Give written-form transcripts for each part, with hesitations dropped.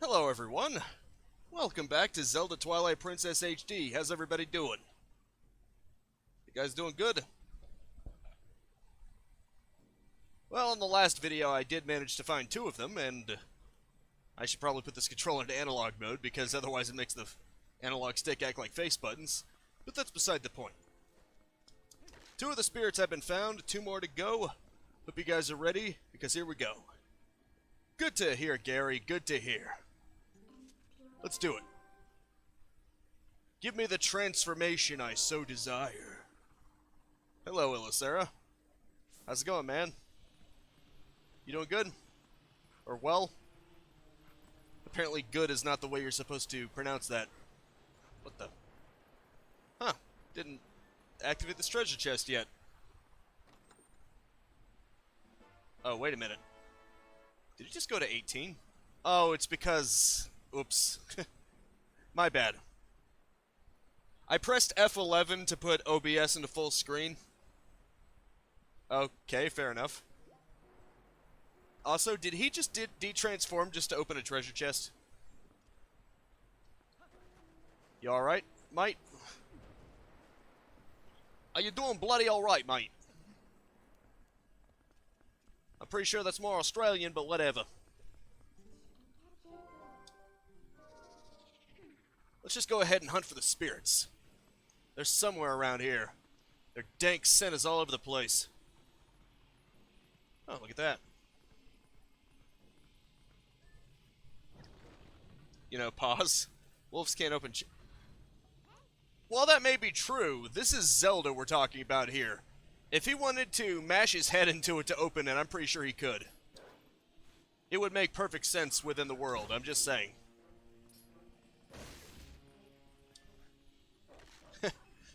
Hello everyone, welcome back to Zelda Twilight Princess HD. How's everybody doing? You guys doing good? Well, in the last video I did manage to find two of them, and I should probably put this controller into analog mode, because otherwise it makes the analog stick act like face buttons, but that's beside the point. Two of the spirits have been found, two more to go. Hope you guys are ready, because here we go. Good to hear, Gary, good to hear. Let's do it. Give me the transformation I so desire. Hello, Illicera. How's it going, man? You doing good? Or well? Apparently good is not the way you're supposed to pronounce that. What the? Huh. Didn't activate this treasure chest yet. Oh, wait a minute. Did it just go to 18? Oh, it's because... Oops. My bad. I pressed F11 to put OBS into full screen. Okay, fair enough. Also, did he just de-transform just to open a treasure chest? You alright, mate? Are you doing bloody alright, mate? I'm pretty sure that's more Australian, but whatever. Let's just go ahead and hunt for the spirits. They're somewhere around here. Their dank scent is all over the place. Oh, look at that. You know, pause. Wolves can't open While that may be true, this is Zelda we're talking about here. If he wanted to mash his head into it to open it, I'm pretty sure he could. It would make perfect sense within the world, I'm just saying.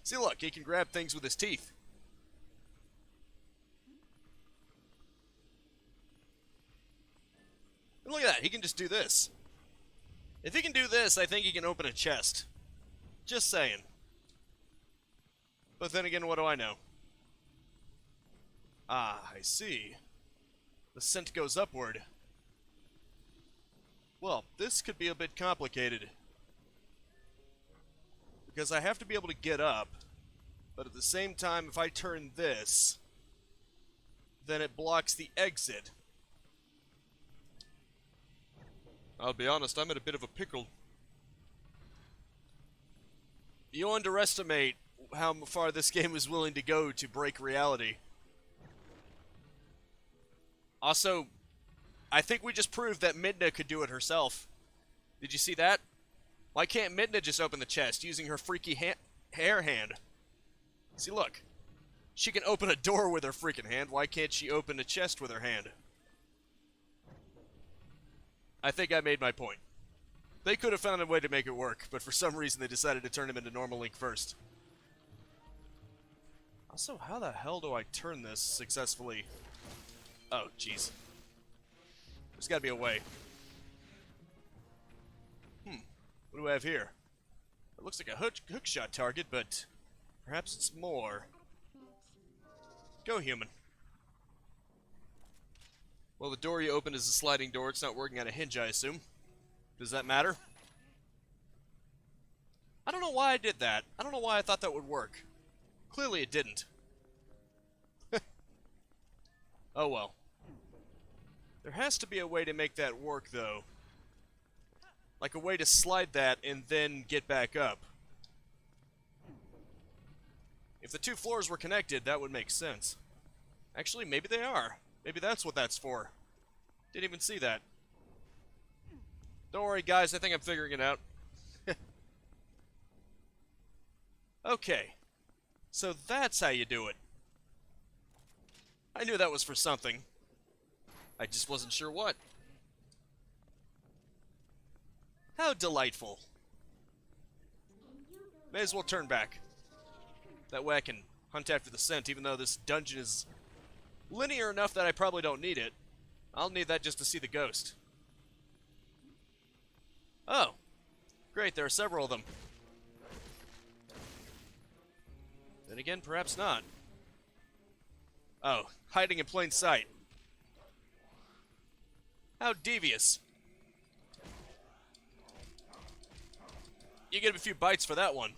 See, look, he can grab things with his teeth. And look at that, he can just do this. If he can do this, I think he can open a chest. Just saying. But then again, what do I know? Ah, I see. The scent goes upward. Well, this could be a bit complicated. Because I have to be able to get up, but at the same time, if I turn this, then it blocks the exit. I'll be honest, I'm in a bit of a pickle. You underestimate how far this game is willing to go to break reality. Also, I think we just proved that Midna could do it herself. Did you see that? Why can't Midna just open the chest using her freaky hair hand? See, look. She can open a door with her freaking hand. Why can't she open a chest with her hand? I think I made my point. They could have found a way to make it work, but for some reason they decided to turn him into normal Link first. Also, how the hell do I turn this successfully? Oh, jeez. There's gotta be a way. What do I have here? It looks like a hookshot target, but perhaps it's more. Go, human. Well, the door you opened is a sliding door. It's not working on a hinge, I assume. Does that matter? I don't know why I did that. I don't know why I thought that would work. Clearly it didn't. Oh well. There has to be a way to make that work, though. Like a way to slide that and then get back up. If the two floors were connected, that would make sense. Actually, maybe they are. Maybe that's what that's for. Didn't even see that. Don't worry, guys. I think I'm figuring it out. Okay. So that's how you do it. I knew that was for something. I just wasn't sure what. How delightful. May as well turn back. That way I can hunt after the scent, even though this dungeon is linear enough that I probably don't need it. I'll need that just to see the ghost. Oh. Great, there are several of them. Then again, perhaps not. Oh, hiding in plain sight. How devious. you get a few bites for that one.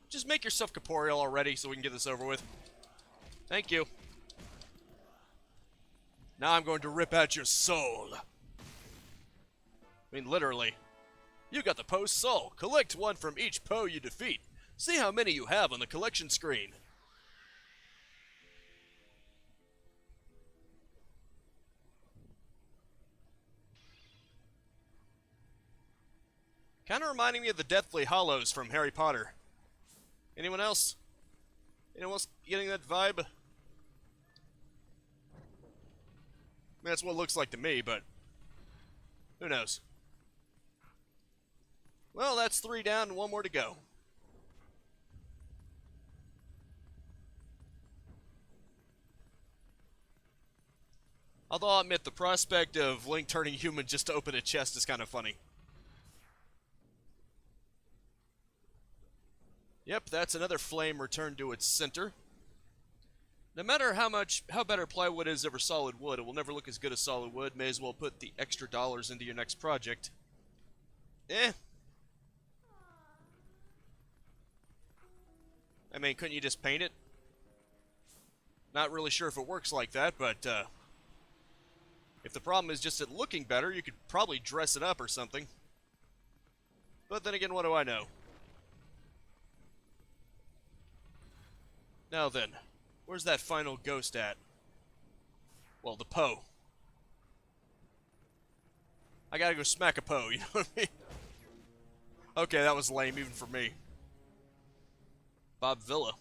Just make yourself corporeal already so we can get this over with. Thank you. Now I'm going to rip out your soul. I mean, literally. You got the Poe soul. Collect one from each Poe you defeat. See how many you have on the collection screen. Kind of reminding me of the Deathly Hallows from Harry Potter. Anyone else? Anyone else getting that vibe? I mean, that's what it looks like to me, but who knows? Well, that's 3 down and 1 more to go. Although I'll admit the prospect of Link turning human just to open a chest is kind of funny. Yep, that's another flame returned to its center. No matter how better plywood is over solid wood, it will never look as good as solid wood. May as well put the extra dollars into your next project. I mean, couldn't you just paint it? Not really sure if it works like that, but if the problem is just it looking better, you could probably dress it up or something. But then again, what do I know? Now then, where's that final ghost at? Well, the Poe. I gotta go smack a Poe, you know what I mean? Okay, that was lame even for me. Bob Villa.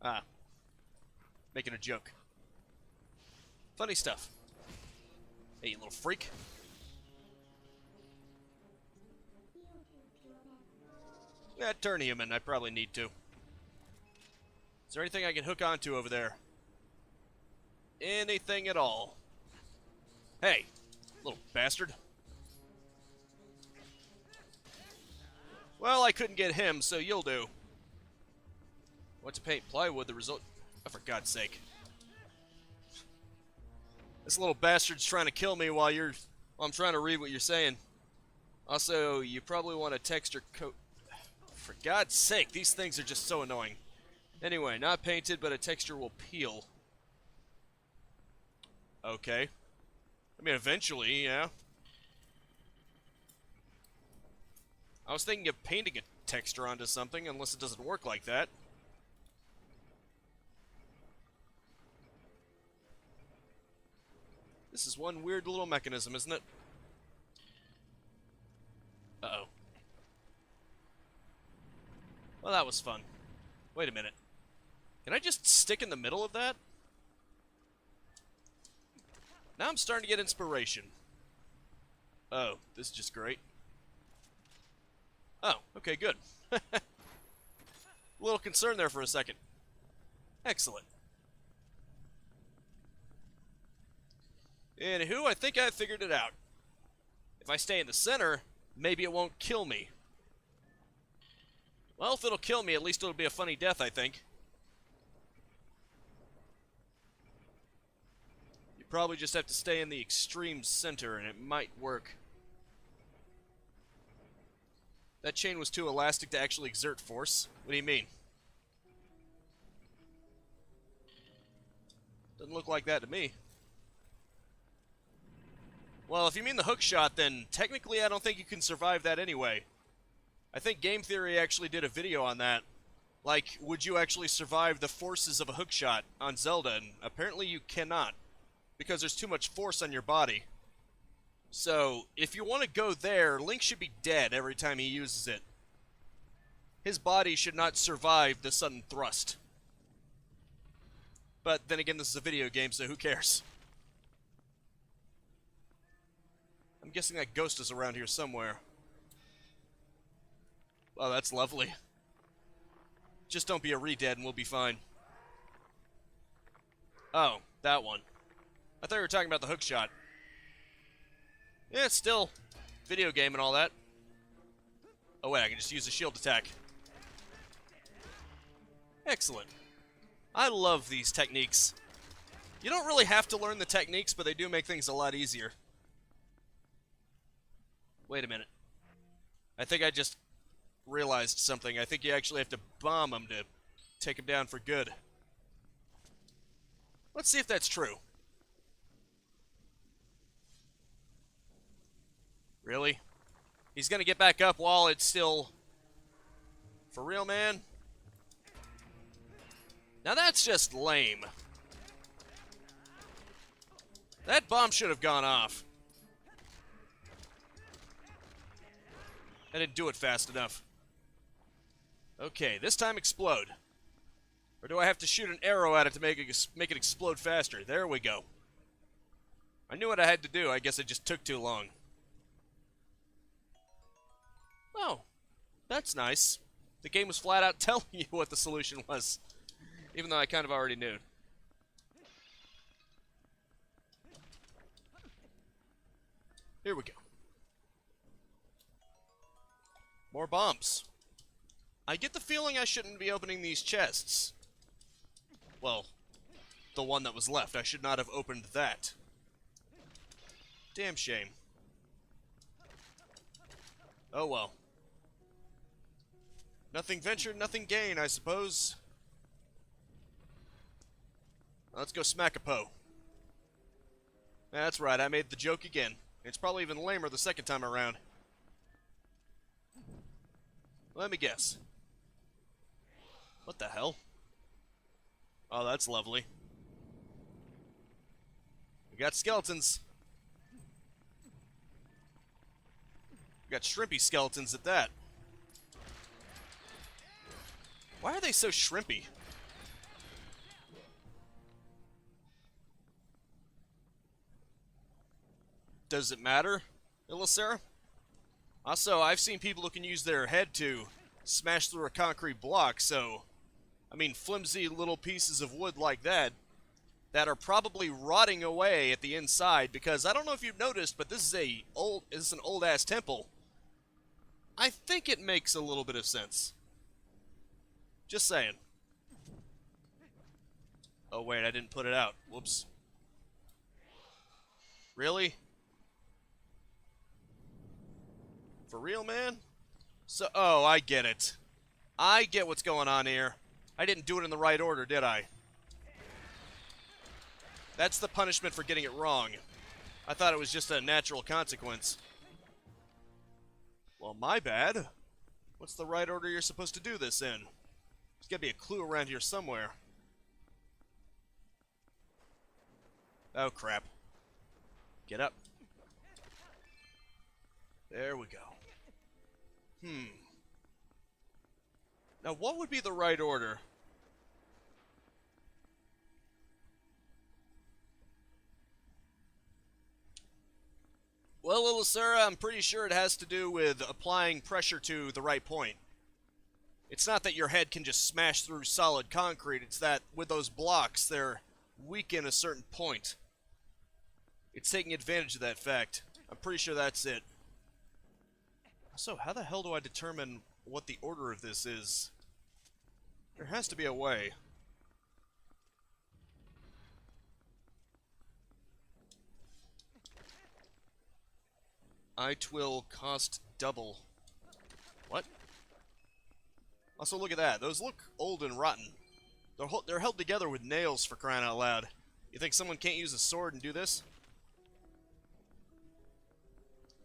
Ah. Making a joke. Funny stuff. Hey, you little freak. Yeah, turn him in. I probably need to. Is there anything I can hook onto over there? Anything at all? Hey, little bastard. Well, I couldn't get him, so you'll do. What to paint plywood, the result... Oh, for God's sake. This little bastard's trying to kill me while I'm trying to read what you're saying. Also, you probably want a texture coat... For God's sake, these things are just so annoying. Anyway, not painted, but a texture will peel. Okay. I mean, eventually, yeah. I was thinking of painting a texture onto something, unless it doesn't work like that. This is one weird little mechanism, isn't it? Uh-oh. Well, that was fun. Wait a minute. Can I just stick in the middle of that? Now I'm starting to get inspiration. Oh, this is just great. Oh, okay, good. A little concerned there for a second. Excellent. Anywho, I think I figured it out. If I stay in the center, maybe it won't kill me. Well, if it'll kill me, at least it'll be a funny death, I think. You probably just have to stay in the extreme center, and it might work. That chain was too elastic to actually exert force. What do you mean? Doesn't look like that to me. Well, if you mean the hook shot, then technically I don't think you can survive that anyway. I think Game Theory actually did a video on that. Like, would you actually survive the forces of a hook shot on Zelda? And apparently you cannot, because there's too much force on your body. So, if you want to go there, Link should be dead every time he uses it. His body should not survive the sudden thrust. But then again, this is a video game, so who cares? I'm guessing that ghost is around here somewhere. Oh, that's lovely. Just don't be a re-dead and we'll be fine. Oh, that one. I thought you were talking about the hook shot. Yeah, still. Video game and all that. Oh wait, I can just use a shield attack. Excellent. I love these techniques. You don't really have to learn the techniques, but they do make things a lot easier. Wait a minute. I think I just realized something. I think you actually have to bomb him to take him down for good. Let's see if that's true. Really? He's gonna get back up while it's still... For real, man? Now that's just lame. That bomb should have gone off. I didn't do it fast enough. Okay, this time explode. Or do I have to shoot an arrow at it to make it explode faster? There we go. I knew what I had to do. I guess it just took too long. Oh, that's nice. The game was flat out telling you what the solution was. Even though I kind of already knew. Here we go. More bombs. I get the feeling I shouldn't be opening these chests. Well, the one that was left. I should not have opened that. Damn shame. Oh well. Nothing ventured, nothing gained, I suppose. Let's go smack a Poe. That's right, I made the joke again. It's probably even lamer the second time around. Let me guess. What the hell? Oh, that's lovely. We got skeletons. We got shrimpy skeletons at that. Why are they so shrimpy? Does it matter, Illicera? Also, I've seen people who can use their head to smash through a concrete block, so... I mean, flimsy little pieces of wood like that are probably rotting away at the inside, because I don't know if you've noticed, but this is an old-ass temple. I think it makes a little bit of sense. Just saying. Oh, wait, I didn't put it out. Whoops. Really? For real, man? So, oh, I get it. I get what's going on here. I didn't do it in the right order, did I? That's the punishment for getting it wrong. I thought it was just a natural consequence. Well, my bad. What's the right order you're supposed to do this in? There's gotta be a clue around here somewhere. Oh, crap. Get up. There we go. Now, what would be the right order? Well, Illicera, I'm pretty sure it has to do with applying pressure to the right point. It's not that your head can just smash through solid concrete, it's that with those blocks, they're weak in a certain point. It's taking advantage of that fact. I'm pretty sure that's it. So, how the hell do I determine what the order of this is? There has to be a way. It will cost double. What? Also, look at that. Those look old and rotten. They're held together with nails, for crying out loud. You think someone can't use a sword and do this?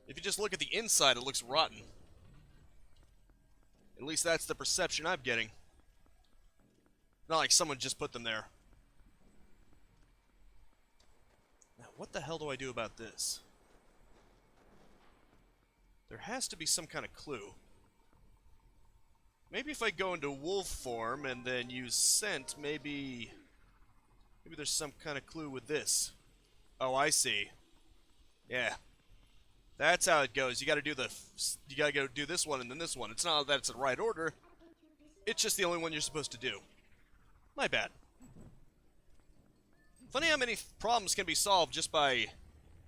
If you just look at the inside, it looks rotten. At least that's the perception I'm getting. Not like someone just put them there. Now, what the hell do I do about this? There has to be some kind of clue. Maybe if I go into wolf form and then use scent, maybe there's some kind of clue with this. Oh, I see. Yeah. That's how it goes. You gotta go do this one and then this one. It's not that it's the right order. It's just the only one you're supposed to do. My bad. Funny how many problems can be solved just by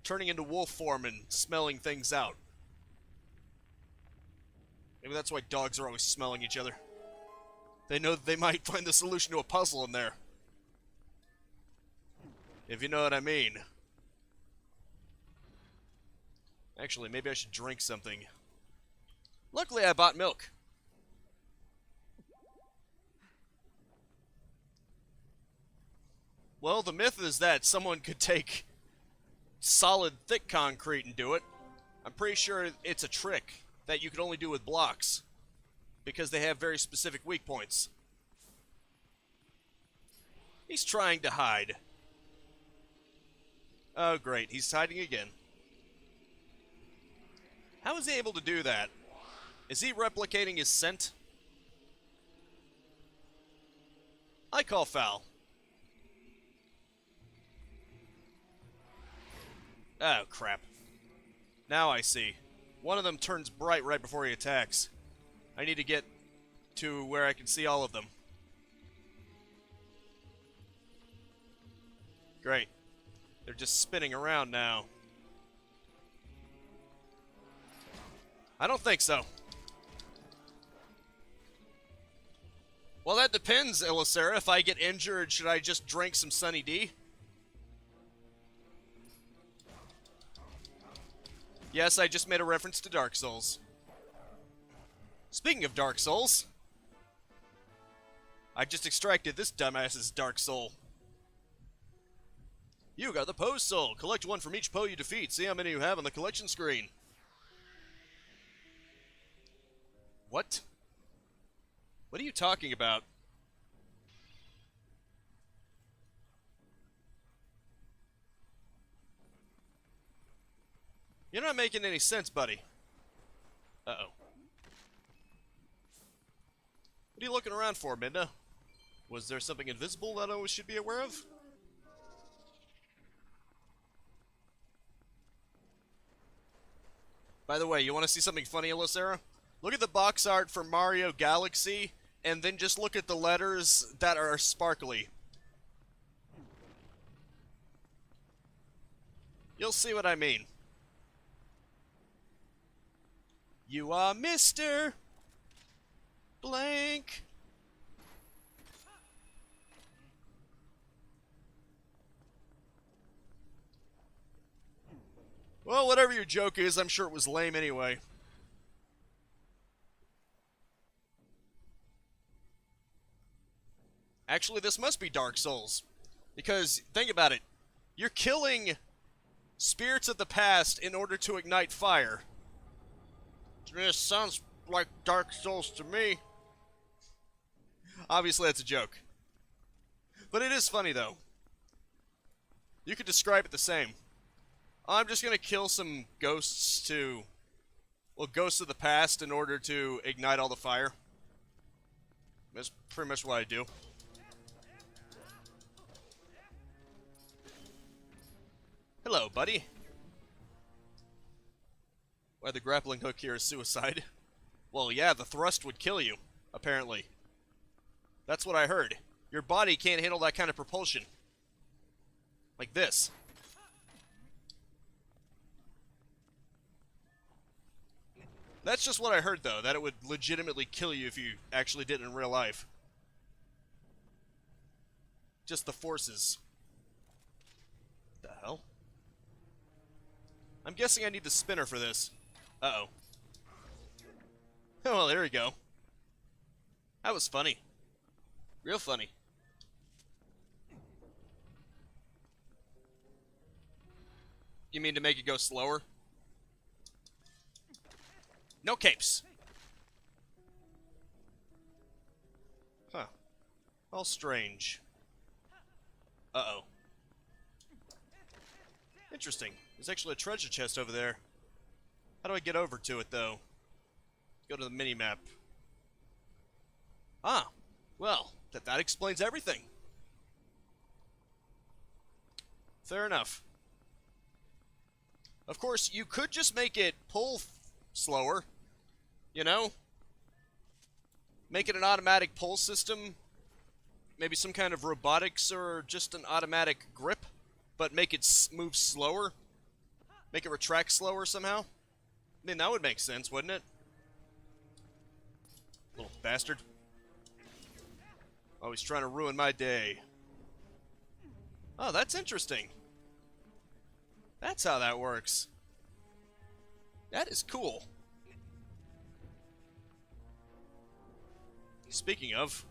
turning into wolf form and smelling things out. Maybe that's why dogs are always smelling each other. They know that they might find the solution to a puzzle in there. if you know what I mean. Actually, maybe I should drink something. Luckily, I bought milk. Well, the myth is that someone could take solid, thick concrete and do it. I'm pretty sure it's a trick that you can only do with blocks, because they have very specific weak points. He's trying to hide. Oh, great. He's hiding again. How is he able to do that? Is he replicating his scent? I call foul. Oh, crap. Now I see. One of them turns bright right before he attacks. I need to get to where I can see all of them. Great. They're just spinning around now. I don't think so. Well, that depends, Illicera. If I get injured, should I just drink some Sunny D? Yes, I just made a reference to Dark Souls. Speaking of Dark Souls, I just extracted this dumbass's Dark Soul. You got the Pose Soul. Collect one from each Poe you defeat. See how many you have on the collection screen. What? What are you talking about? You're not making any sense, buddy. Uh-oh. What are you looking around for, Midna? Was there something invisible that I should be aware of? By the way, you want to see something funny, Illicera? Look at the box art for Mario Galaxy, and then just look at the letters that are sparkly. You'll see what I mean. You are Mr. Blank. Well, whatever your joke is, I'm sure it was lame anyway. Actually, this must be Dark Souls. Because, think about it. You're killing spirits of the past in order to ignite fire. This sounds like Dark Souls to me. Obviously, that's a joke. But it is funny, though. You could describe it the same. I'm just gonna kill some ghosts to... well, ghosts of the past in order to ignite all the fire. That's pretty much what I do. Hello, buddy. Why, the grappling hook here is suicide. Well, yeah, the thrust would kill you, apparently. That's what I heard. Your body can't handle that kind of propulsion. Like this. That's just what I heard, though, that it would legitimately kill you if you actually did it in real life. Just the forces. What the hell? I'm guessing I need the spinner for this. Uh-oh. Oh, well, there we go. That was funny. Real funny. You mean to make it go slower? No capes. Huh. All strange. Uh-oh. Interesting. There's actually a treasure chest over there. How do I get over to it, though? Go to the mini-map. Ah. Well, that explains everything. Fair enough. Of course, you could just make it pull slower. You know? Make it an automatic pull system. Maybe some kind of robotics or just an automatic grip. But make it move slower. Make it retract slower somehow. I mean, that would make sense, wouldn't it? Little bastard. Always trying to ruin my day. Oh, that's interesting. That's how that works. That is cool. Speaking of...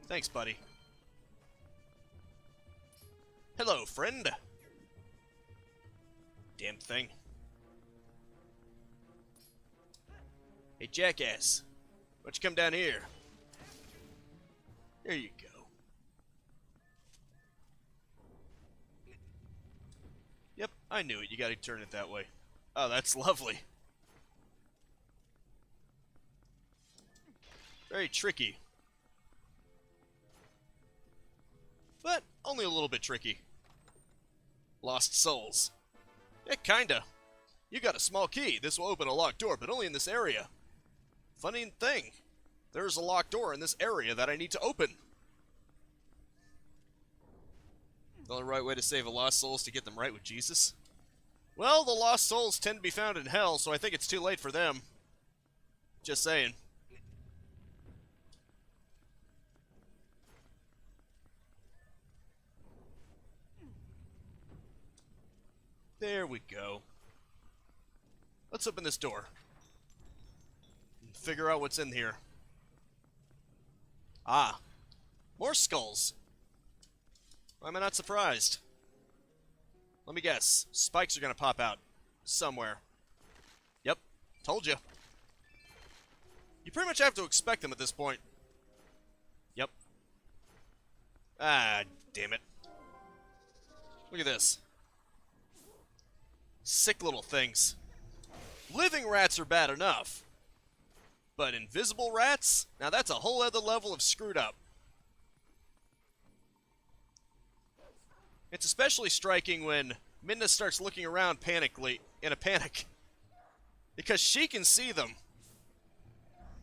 Thanks, buddy. Hello, friend. Damn thing. Hey, jackass. Why don't you come down here? There you go. Yep, I knew it. You gotta turn it that way. Oh, that's lovely. Very tricky. But only a little bit tricky. Lost souls. Yeah, kinda. You got a small key. This will open a locked door, but only in this area. Funny thing. There's a locked door in this area that I need to open. The only right way to save a lost soul is to get them right with Jesus. Well, the lost souls tend to be found in hell, so I think it's too late for them. Just saying. There we go. Let's open this door. And figure out what's in here. Ah. More skulls. Why am I not surprised? Let me guess. Spikes are gonna pop out. Somewhere. Yep. Told you. You pretty much have to expect them at this point. Yep. Ah, damn it. Look at this. Sick little things. Living rats are bad enough. But invisible rats? Now that's a whole other level of screwed up. It's especially striking when Minna starts looking around in a panic. Because she can see them.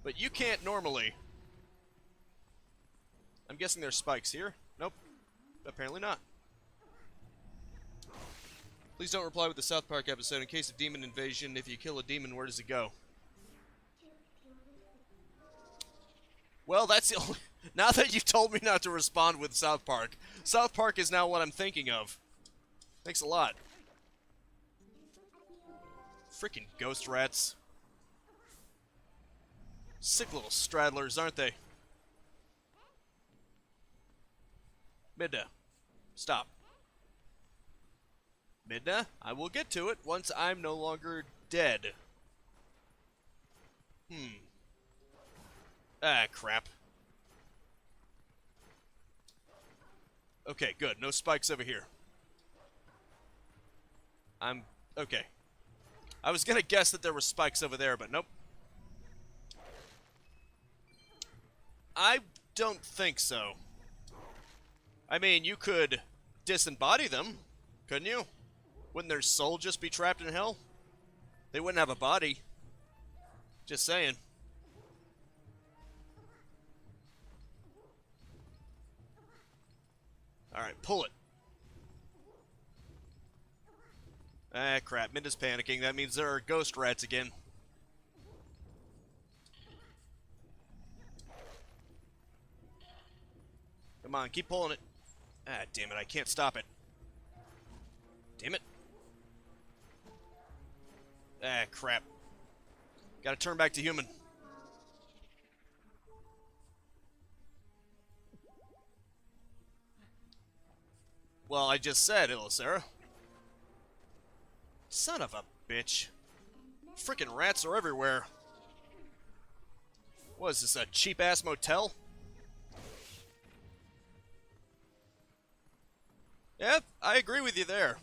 But you can't normally. I'm guessing there's spikes here. Nope. Apparently not. Please don't reply with the South Park episode. In case of demon invasion, if you kill a demon, where does it go? Well, that's the only... Now that you've told me not to respond with South Park is now what I'm thinking of. Thanks a lot. Freaking ghost rats. Sick little straddlers, aren't they? Midna. Stop. Midna, I will get to it once I'm no longer dead. Ah, crap. Okay, good. No spikes over here. Okay. I was gonna guess that there were spikes over there, but nope. I don't think so. I mean, you could disembody them, couldn't you? Wouldn't their soul just be trapped in hell? They wouldn't have a body. Just saying. Alright, pull it. Ah, crap. Minda's panicking. That means there are ghost rats again. Come on, keep pulling it. Ah, damn it. I can't stop it. Damn it. Ah, crap. Gotta turn back to human. Well, I just said, Sarah. Son of a bitch. Frickin' rats are everywhere. What is this, a cheap-ass motel? Yep, I agree with you there.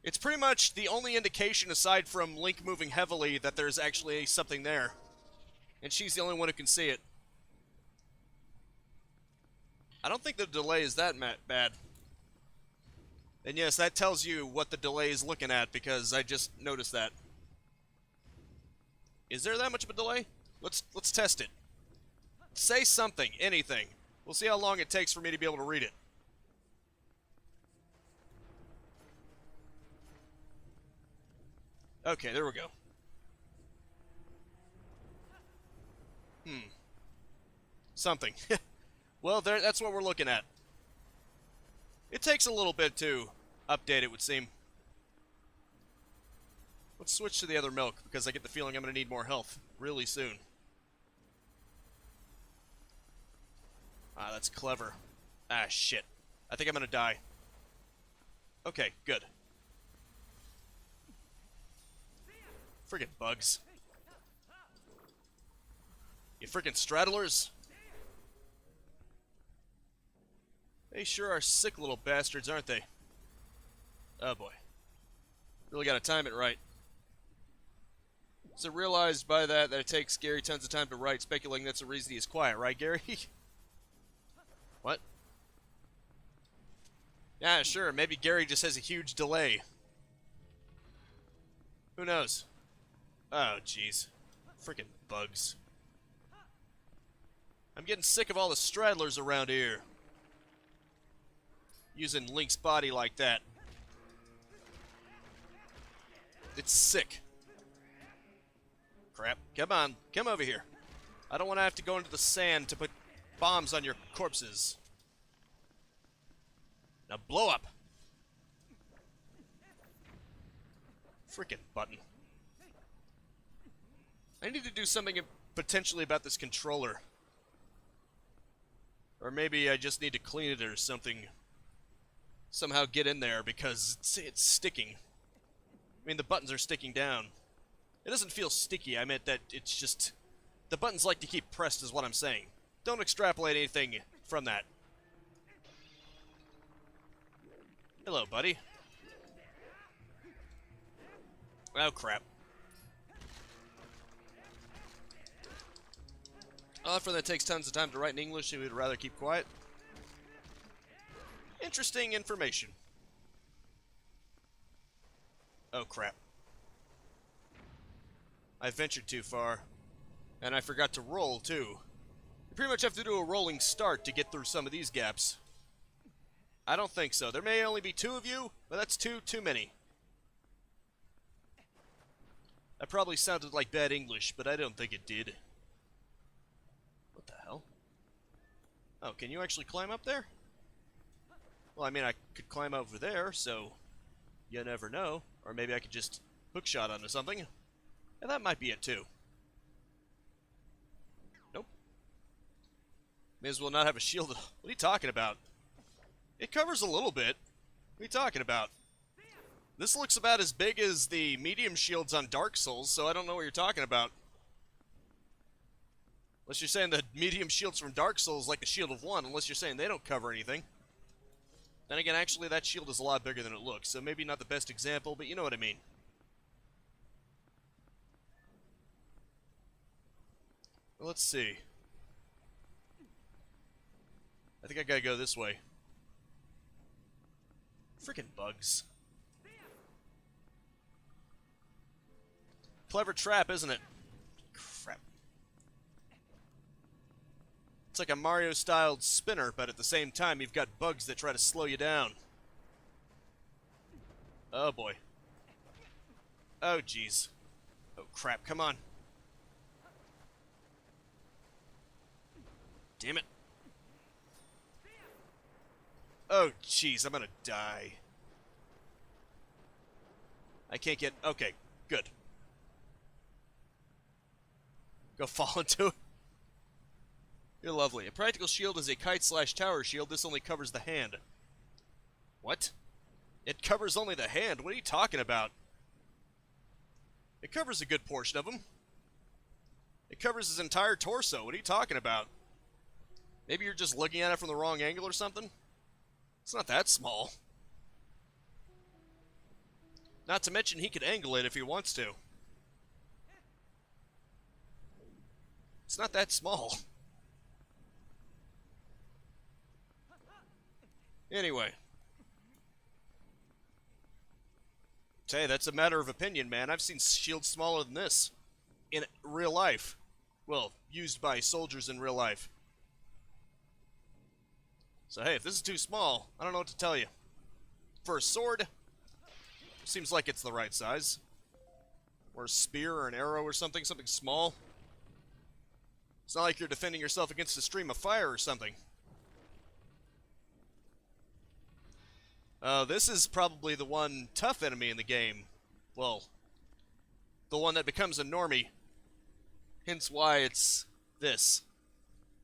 It's pretty much the only indication, aside from Link moving heavily, that there's actually something there. And she's the only one who can see it. I don't think the delay is that bad. And yes, that tells you what the delay is looking at, because I just noticed that. Is there that much of a delay? Let's test it. Say something, anything. We'll see how long it takes for me to be able to read it. Okay, there we go. Something. Well, that's what we're looking at. It takes a little bit to update, it would seem. Let's switch to the other milk, because I get the feeling I'm going to need more health really soon. Ah, that's clever. Ah, shit. I think I'm going to die. Okay, good. Friggin' bugs. You friggin' straddlers. They sure are sick little bastards, aren't they? Oh boy. Really gotta time it right. So realized by that it takes Gary tons of time to write, speculating that's the reason he's quiet, right, Gary? What? Yeah, sure, maybe Gary just has a huge delay. Who knows? Oh, jeez. Freaking bugs. I'm getting sick of all the straddlers around here. Using Link's body like that. It's sick. Crap. Come on. Come over here. I don't want to have to go into the sand to put bombs on your corpses. Now blow up. Frickin' button. I need to do something potentially about this controller. Or maybe I just need to clean it or something. Somehow get in there because it's sticking. I mean, the buttons are sticking down. It doesn't feel sticky. I meant that it's just... the buttons like to keep pressed is what I'm saying. Don't extrapolate anything from that. Hello, buddy. Oh, crap. For that takes tons of time to write in English, we would rather keep quiet. Interesting information. Oh, crap. I ventured too far. And I forgot to roll, too. You pretty much have to do a rolling start to get through some of these gaps. I don't think so. There may only be 2 of you, but that's too many. That probably sounded like bad English, but I don't think it did. What the hell? Oh, can you actually climb up there? Well, I mean, I could climb over there, so you never know. Or maybe I could just hookshot onto something. And that might be it, too. Nope. May as well not have a shield. What are you talking about? It covers a little bit. What are you talking about? This looks about as big as the medium shields on Dark Souls, so I don't know what you're talking about. Unless you're saying the medium shields from Dark Souls like the Shield of One, unless you're saying they don't cover anything. Then again, actually, that shield is a lot bigger than it looks, so maybe not the best example, but you know what I mean. Well, let's see. I think I gotta go this way. Frickin' bugs. Clever trap, isn't it? Crap. It's like a Mario-styled spinner, but at the same time, you've got bugs that try to slow you down. Oh, boy. Oh, jeez. Oh, crap. Come on. Damn it. Oh, jeez. I'm gonna die. I can't get... Okay, good. Go fall into it. You're lovely. A practical shield is a kite/tower shield. This only covers the hand. What? It covers only the hand? What are you talking about? It covers a good portion of him. It covers his entire torso. What are you talking about? Maybe you're just looking at it from the wrong angle or something? It's not that small. Not to mention he could angle it if he wants to. It's not that small. Anyway. Hey, that's a matter of opinion, man. I've seen shields smaller than this. In real life. Well, used by soldiers in real life. So hey, if this is too small, I don't know what to tell you. For a sword, seems like it's the right size. Or a spear or an arrow or something small. It's not like you're defending yourself against a stream of fire or something. This is probably the one tough enemy in the game. Well, the one that becomes a normie. Hence why it's this.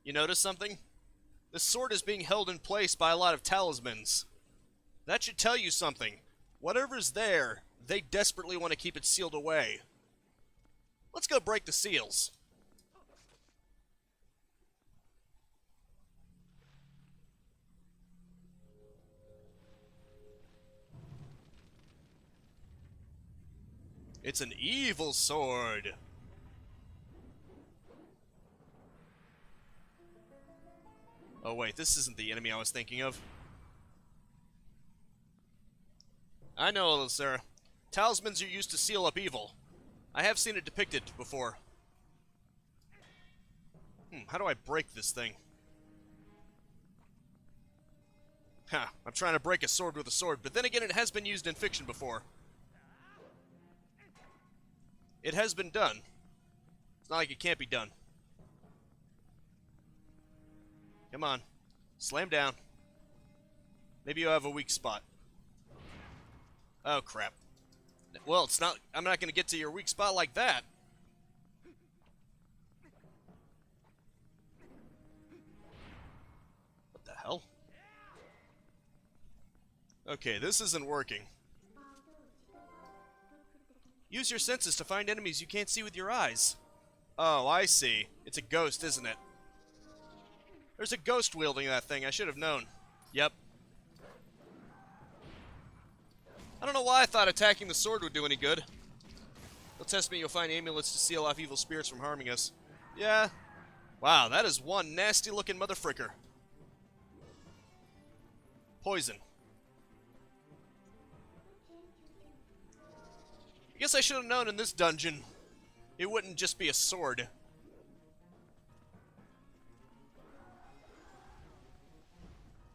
You notice something? This sword is being held in place by a lot of talismans. That should tell you something. Whatever's there, they desperately want to keep it sealed away. Let's go break the seals. It's an evil sword. Oh wait, this isn't the enemy I was thinking of. I know, sir. Talismans are used to seal up evil. I have seen it depicted before. How do I break this thing? I'm trying to break a sword with a sword, but then again, it has been used in fiction before. It has been done. It's not like it can't be done. Come on. Slam down. Maybe you have a weak spot. Oh, crap. Well, it's not... I'm not going to get to your weak spot like that. What the hell? Okay, this isn't working. Use your senses to find enemies you can't see with your eyes. Oh, I see. It's a ghost, isn't it? There's a ghost wielding that thing. I should have known. Yep. I don't know why I thought attacking the sword would do any good. They'll test me, you'll find amulets to seal off evil spirits from harming us. Yeah. Wow, that is one nasty-looking motherfricker. Poison. I guess I should have known in this dungeon it wouldn't just be a sword.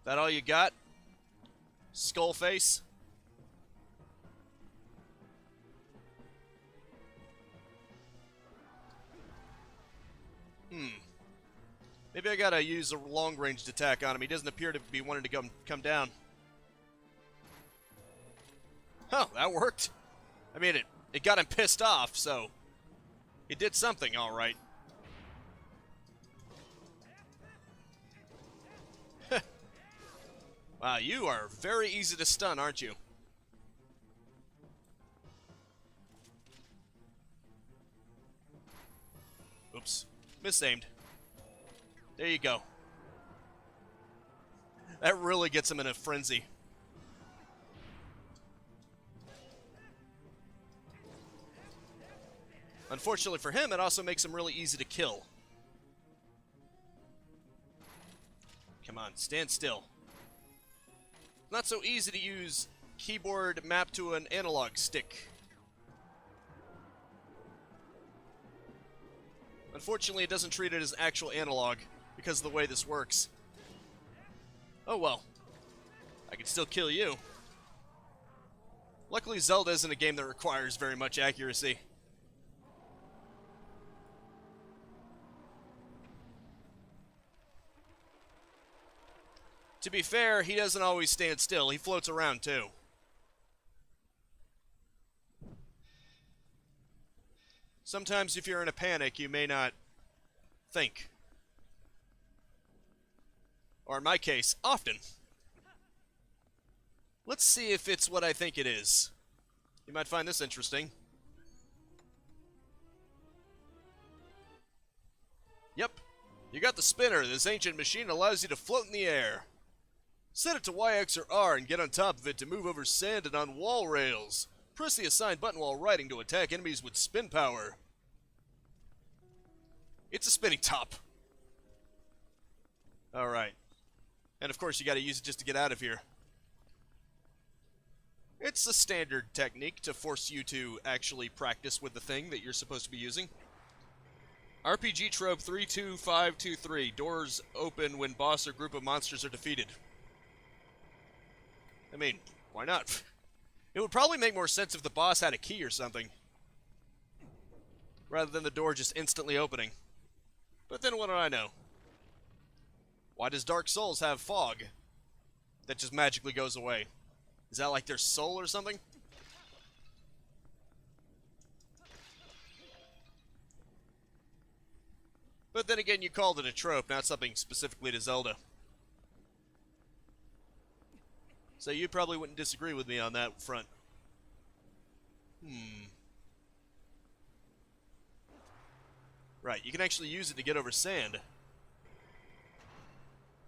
That all you got? Skull face? Maybe I gotta use a long-ranged attack on him. He doesn't appear to be wanting to come down. Oh, that worked. I mean, it got him pissed off, so it did something, all right. Wow, you are very easy to stun, aren't you? Oops. Misaimed. There you go. That really gets him in a frenzy. Unfortunately for him, it also makes him really easy to kill. Come on, stand still. Not so easy to use keyboard mapped to an analog stick. Unfortunately, it doesn't treat it as actual analog because of the way this works. Oh well. I can still kill you. Luckily, Zelda isn't a game that requires very much accuracy. To be fair, he doesn't always stand still. He floats around, too. Sometimes if you're in a panic, you may not think. Or in my case, often. Let's see if it's what I think it is. You might find this interesting. Yep. You got the spinner. This ancient machine allows you to float in the air. Set it to Y, X, or R and get on top of it to move over sand and on wall rails. Press the assigned button while riding to attack enemies with spin power. It's a spinning top. Alright. And of course you gotta use it just to get out of here. It's a standard technique to force you to actually practice with the thing that you're supposed to be using. RPG trope 32523. Doors open when boss or group of monsters are defeated. I mean, why not? It would probably make more sense if the boss had a key or something, rather than the door just instantly opening. But then what do I know? Why does Dark Souls have fog that just magically goes away? Is that like their soul or something? But then again, you called it a trope, not something specifically to Zelda. So you probably wouldn't disagree with me on that front. Right, you can actually use it to get over sand.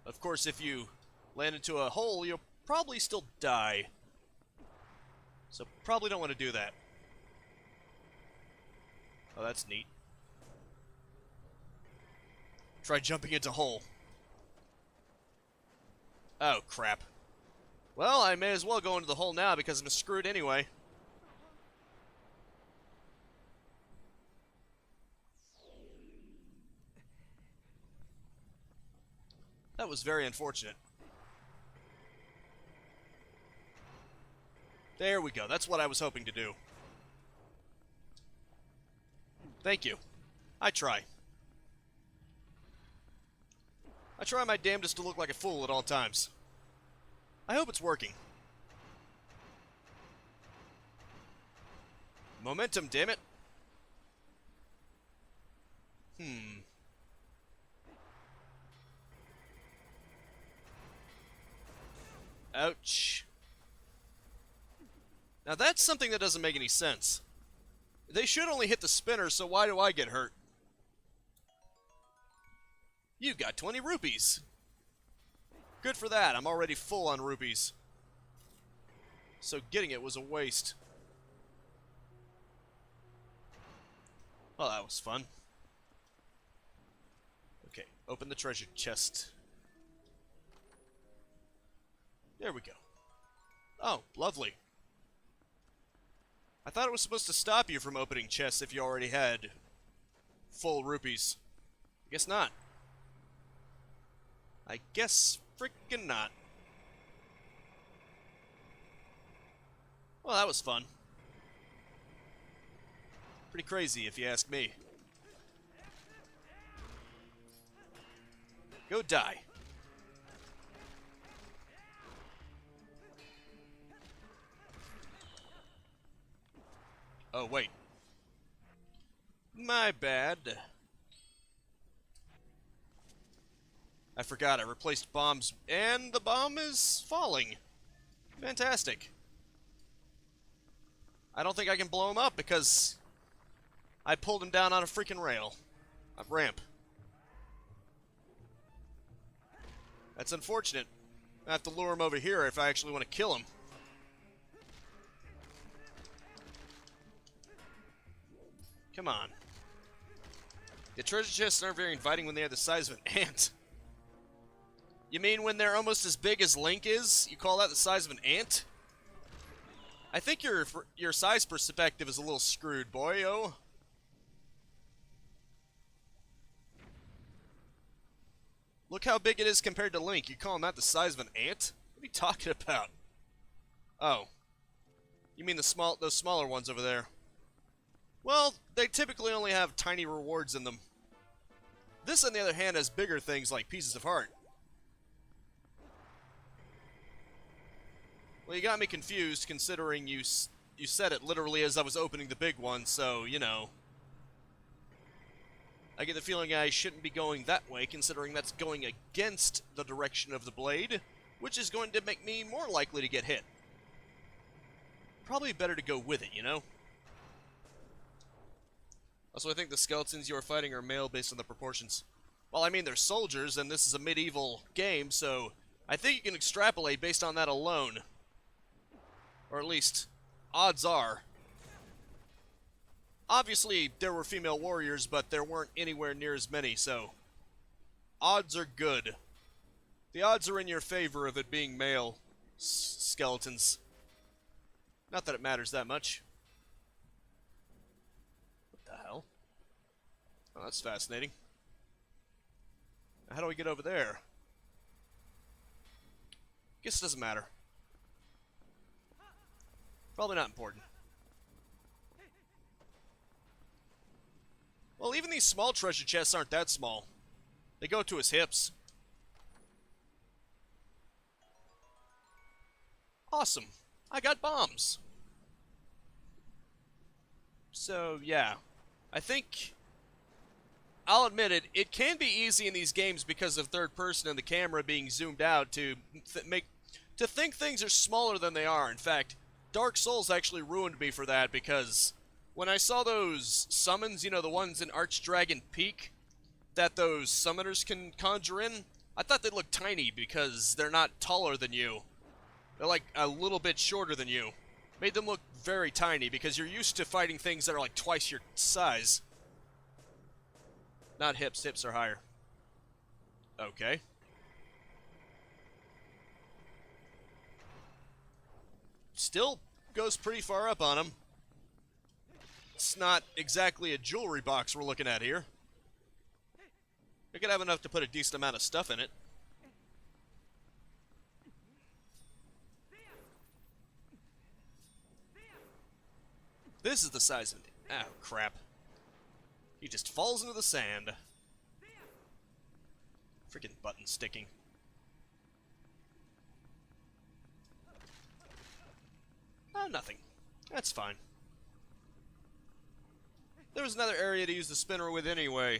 Of course, if you land into a hole, you'll probably still die. So probably don't want to do that. Oh, that's neat. Try jumping into hole. Oh, crap. Well, I may as well go into the hole now because I'm screwed anyway. That was very unfortunate. There we go. That's what I was hoping to do. Thank you. I try. I try my damnedest to look like a fool at all times. I hope it's working. Momentum, damn it. Ouch. Now that's something that doesn't make any sense. They should only hit the spinner, so why do I get hurt? You've got 20 rupees. Good for that. I'm already full on rupees. So getting it was a waste. Well, that was fun. Okay, open the treasure chest. There we go. Oh, lovely. I thought it was supposed to stop you from opening chests if you already had full rupees. I guess not. I guess frickin' not. Well, that was fun. Pretty crazy, if you ask me. Go die. Oh, wait. My bad. I forgot, I replaced bombs, and the bomb is falling. Fantastic. I don't think I can blow him up because I pulled him down on a freaking rail. A ramp. That's unfortunate. I have to lure him over here if I actually want to kill him. Come on. The treasure chests aren't very inviting when they're the size of an ant. You mean when they're almost as big as Link is? You call that the size of an ant? I think your size perspective is a little screwed, boyo. Look how big it is compared to Link. You calling that the size of an ant? What are you talking about? Oh. You mean those smaller ones over there. Well, they typically only have tiny rewards in them. This, on the other hand, has bigger things like pieces of heart. Well, you got me confused, considering you said it literally as I was opening the big one, so, you know. I get the feeling I shouldn't be going that way, considering that's going against the direction of the blade, which is going to make me more likely to get hit. Probably better to go with it, you know? Also, I think the skeletons you are fighting are male based on the proportions. Well, I mean, they're soldiers, and this is a medieval game, so I think you can extrapolate based on that alone. Or at least, odds are. Obviously, there were female warriors, but there weren't anywhere near as many, so odds are good. The odds are in your favor of it being male skeletons. Not that it matters that much. What the hell? Oh, that's fascinating. How do we get over there? Guess it doesn't matter. Probably not important. Well, even these small treasure chests aren't that small. They go to his hips. Awesome. I got bombs. So, yeah. I think... I'll admit it, it can be easy in these games because of third person and the camera being zoomed out to think things are smaller than they are. In fact, Dark Souls actually ruined me for that because when I saw those summons, you know, the ones in Archdragon Peak that those summoners can conjure in, I thought they looked tiny because they're not taller than you. They're like a little bit shorter than you. Made them look very tiny because you're used to fighting things that are like twice your size. Not hips, hips are higher. Okay. Still goes pretty far up on him. It's not exactly a jewelry box we're looking at here. We could have enough to put a decent amount of stuff in it. This is the size of it. Oh, crap. He just falls into the sand. Freaking button sticking. Oh, nothing. That's fine. There was another area to use the spinner with anyway.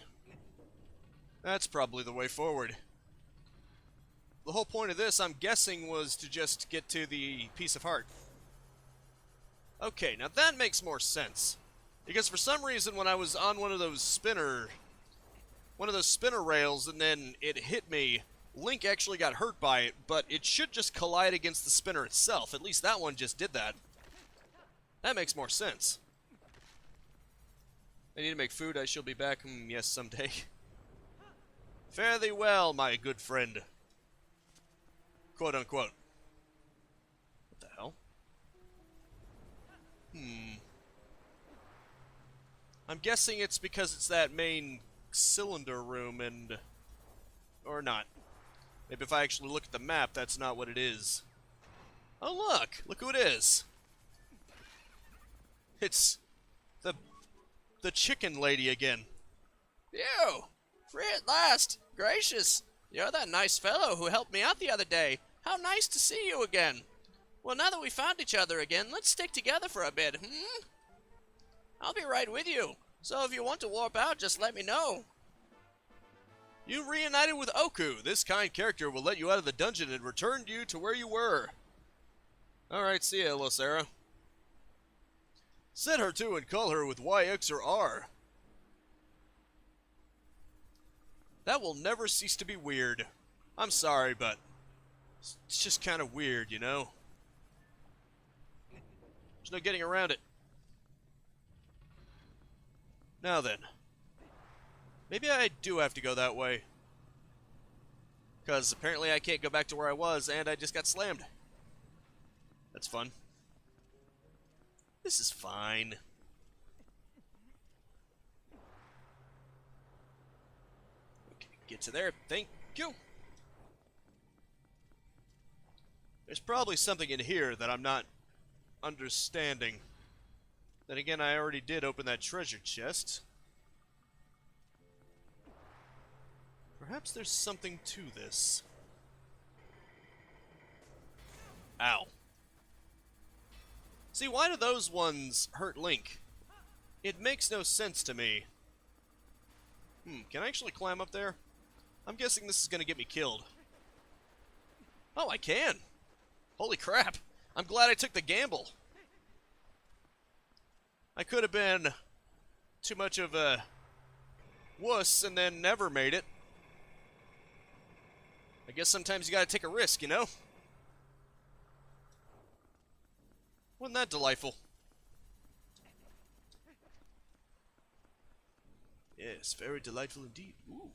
That's probably the way forward. The whole point of this, I'm guessing, was to just get to the piece of heart. Okay, now that makes more sense. Because for some reason, when I was on one of those spinner rails and then it hit me, Link actually got hurt by it, but it should just collide against the spinner itself. At least that one just did that. That makes more sense. I need to make food. I shall be back. Yes, someday. Fare thee well, my good friend. Quote unquote. What the hell? I'm guessing it's because it's that main cylinder room and... or not. Maybe if I actually look at the map, that's not what it is. Oh look! Look who it is! It's... the chicken lady again. You! Free at last! Gracious! You're that nice fellow who helped me out the other day. How nice to see you again! Well, now that we found each other again, let's stick together for a bit, I'll be right with you. So if you want to warp out, just let me know. You reunited with Oku. This kind character will let you out of the dungeon and return you to where you were. Alright, see ya, Losera. Set her to and call her with Y, X, or R. That will never cease to be weird. I'm sorry, but it's just kind of weird, you know? There's no getting around it. Now then. Maybe I do have to go that way. Because apparently I can't go back to where I was, and I just got slammed. That's fun. This is fine. Okay, get to there. Thank you. There's probably something in here that I'm not understanding. Then again, I already did open that treasure chest. Perhaps there's something to this. Ow. See, why do those ones hurt Link? It makes no sense to me. Can I actually climb up there? I'm guessing this is going to get me killed. Oh, I can! Holy crap! I'm glad I took the gamble. I could have been too much of a wuss and then never made it. I guess sometimes you gotta take a risk, you know? Wasn't that delightful? Yes, very delightful indeed. Ooh.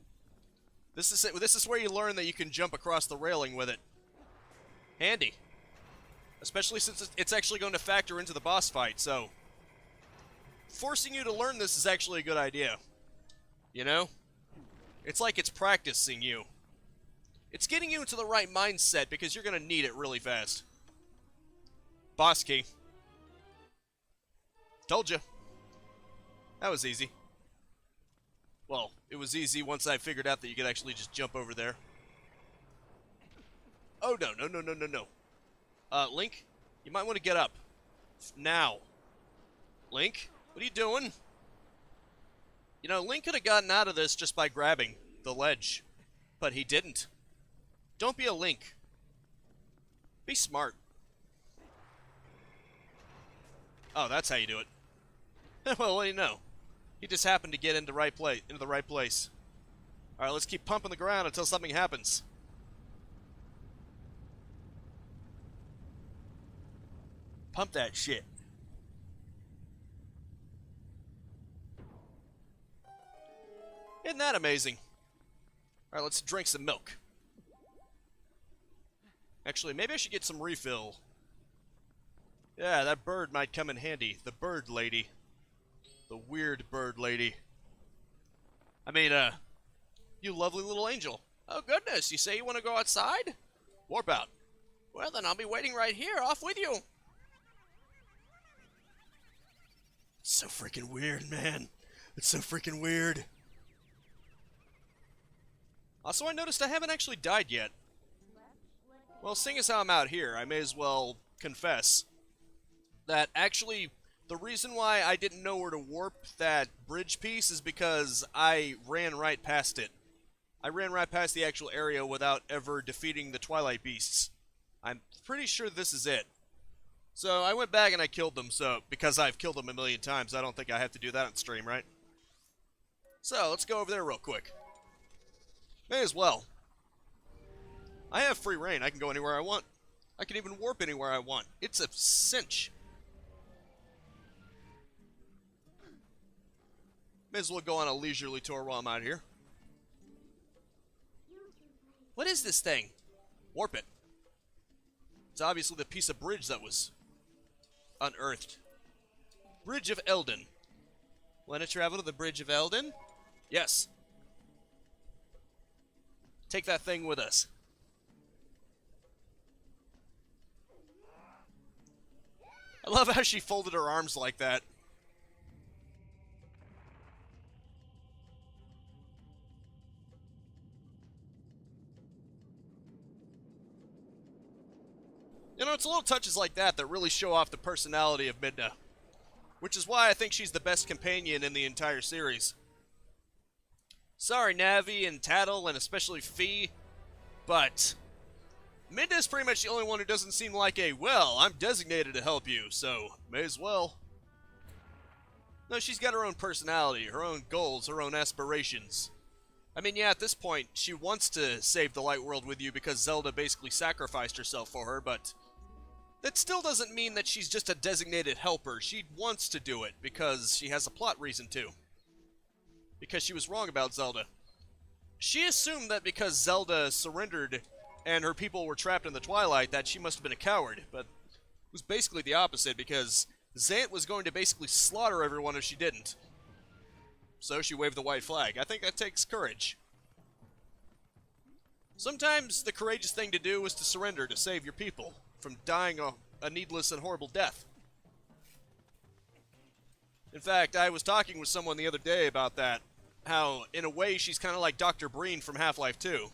This is where you learn that you can jump across the railing with it. Handy. Especially since it's actually going to factor into the boss fight, so... forcing you to learn this is actually a good idea. You know? It's like it's practicing you. It's getting you into the right mindset because you're going to need it really fast. Boss key. Told you. That was easy. Well, it was easy once I figured out that you could actually just jump over there. Oh, no, no, no, no, no, no. Link, you might want to get up. Now. Link, what are you doing? You know, Link could have gotten out of this just by grabbing the ledge. But he didn't. Don't be a Link. Be smart. Oh, that's how you do it. Well, what do you know? He just happened to get into the right place. Alright, let's keep pumping the ground until something happens. Pump that shit. Isn't that amazing? Alright, let's drink some milk. Actually, maybe I should get some refill. Yeah, that bird might come in handy. The bird lady. The weird bird lady. I mean, you lovely little angel. Oh, goodness, you say you want to go outside? Warp out. Well, then I'll be waiting right here, off with you. It's so freaking weird, man. It's so freaking weird. Also, I noticed I haven't actually died yet. Well, seeing as how I'm out here, I may as well confess that actually the reason why I didn't know where to warp that bridge piece is because I ran right past it. I ran right past the actual area without ever defeating the Twilight Beasts. I'm pretty sure this is it. So I went back and I killed them, so because I've killed them a million times, I don't think I have to do that on stream, right? So, let's go over there real quick. May as well. I have free reign. I can go anywhere I want. I can even warp anywhere I want. It's a cinch. May as well go on a leisurely tour while I'm out here. What is this thing? Warp it. It's obviously the piece of bridge that was unearthed. Bridge of Eldin. Want to travel to the Bridge of Eldin? Yes. Take that thing with us. I love how she folded her arms like that. You know, it's little touches like that that really show off the personality of Midna. Which is why I think she's the best companion in the entire series. Sorry, Navi and Tattle, and especially Fee, but Midna's pretty much the only one who doesn't seem like a, well, I'm designated to help you, so may as well. No, she's got her own personality, her own goals, her own aspirations. I mean, yeah, at this point, she wants to save the Light World with you because Zelda basically sacrificed herself for her, but that still doesn't mean that she's just a designated helper. She wants to do it because she has a plot reason to. Because she was wrong about Zelda. She assumed that because Zelda surrendered and her people were trapped in the Twilight that she must have been a coward, but it was basically the opposite because Zant was going to basically slaughter everyone if she didn't. So she waved the white flag. I think that takes courage. Sometimes the courageous thing to do is to surrender to save your people from dying a needless and horrible death. In fact, I was talking with someone the other day about that, how, in a way, she's kind of like Dr. Breen from Half-Life 2,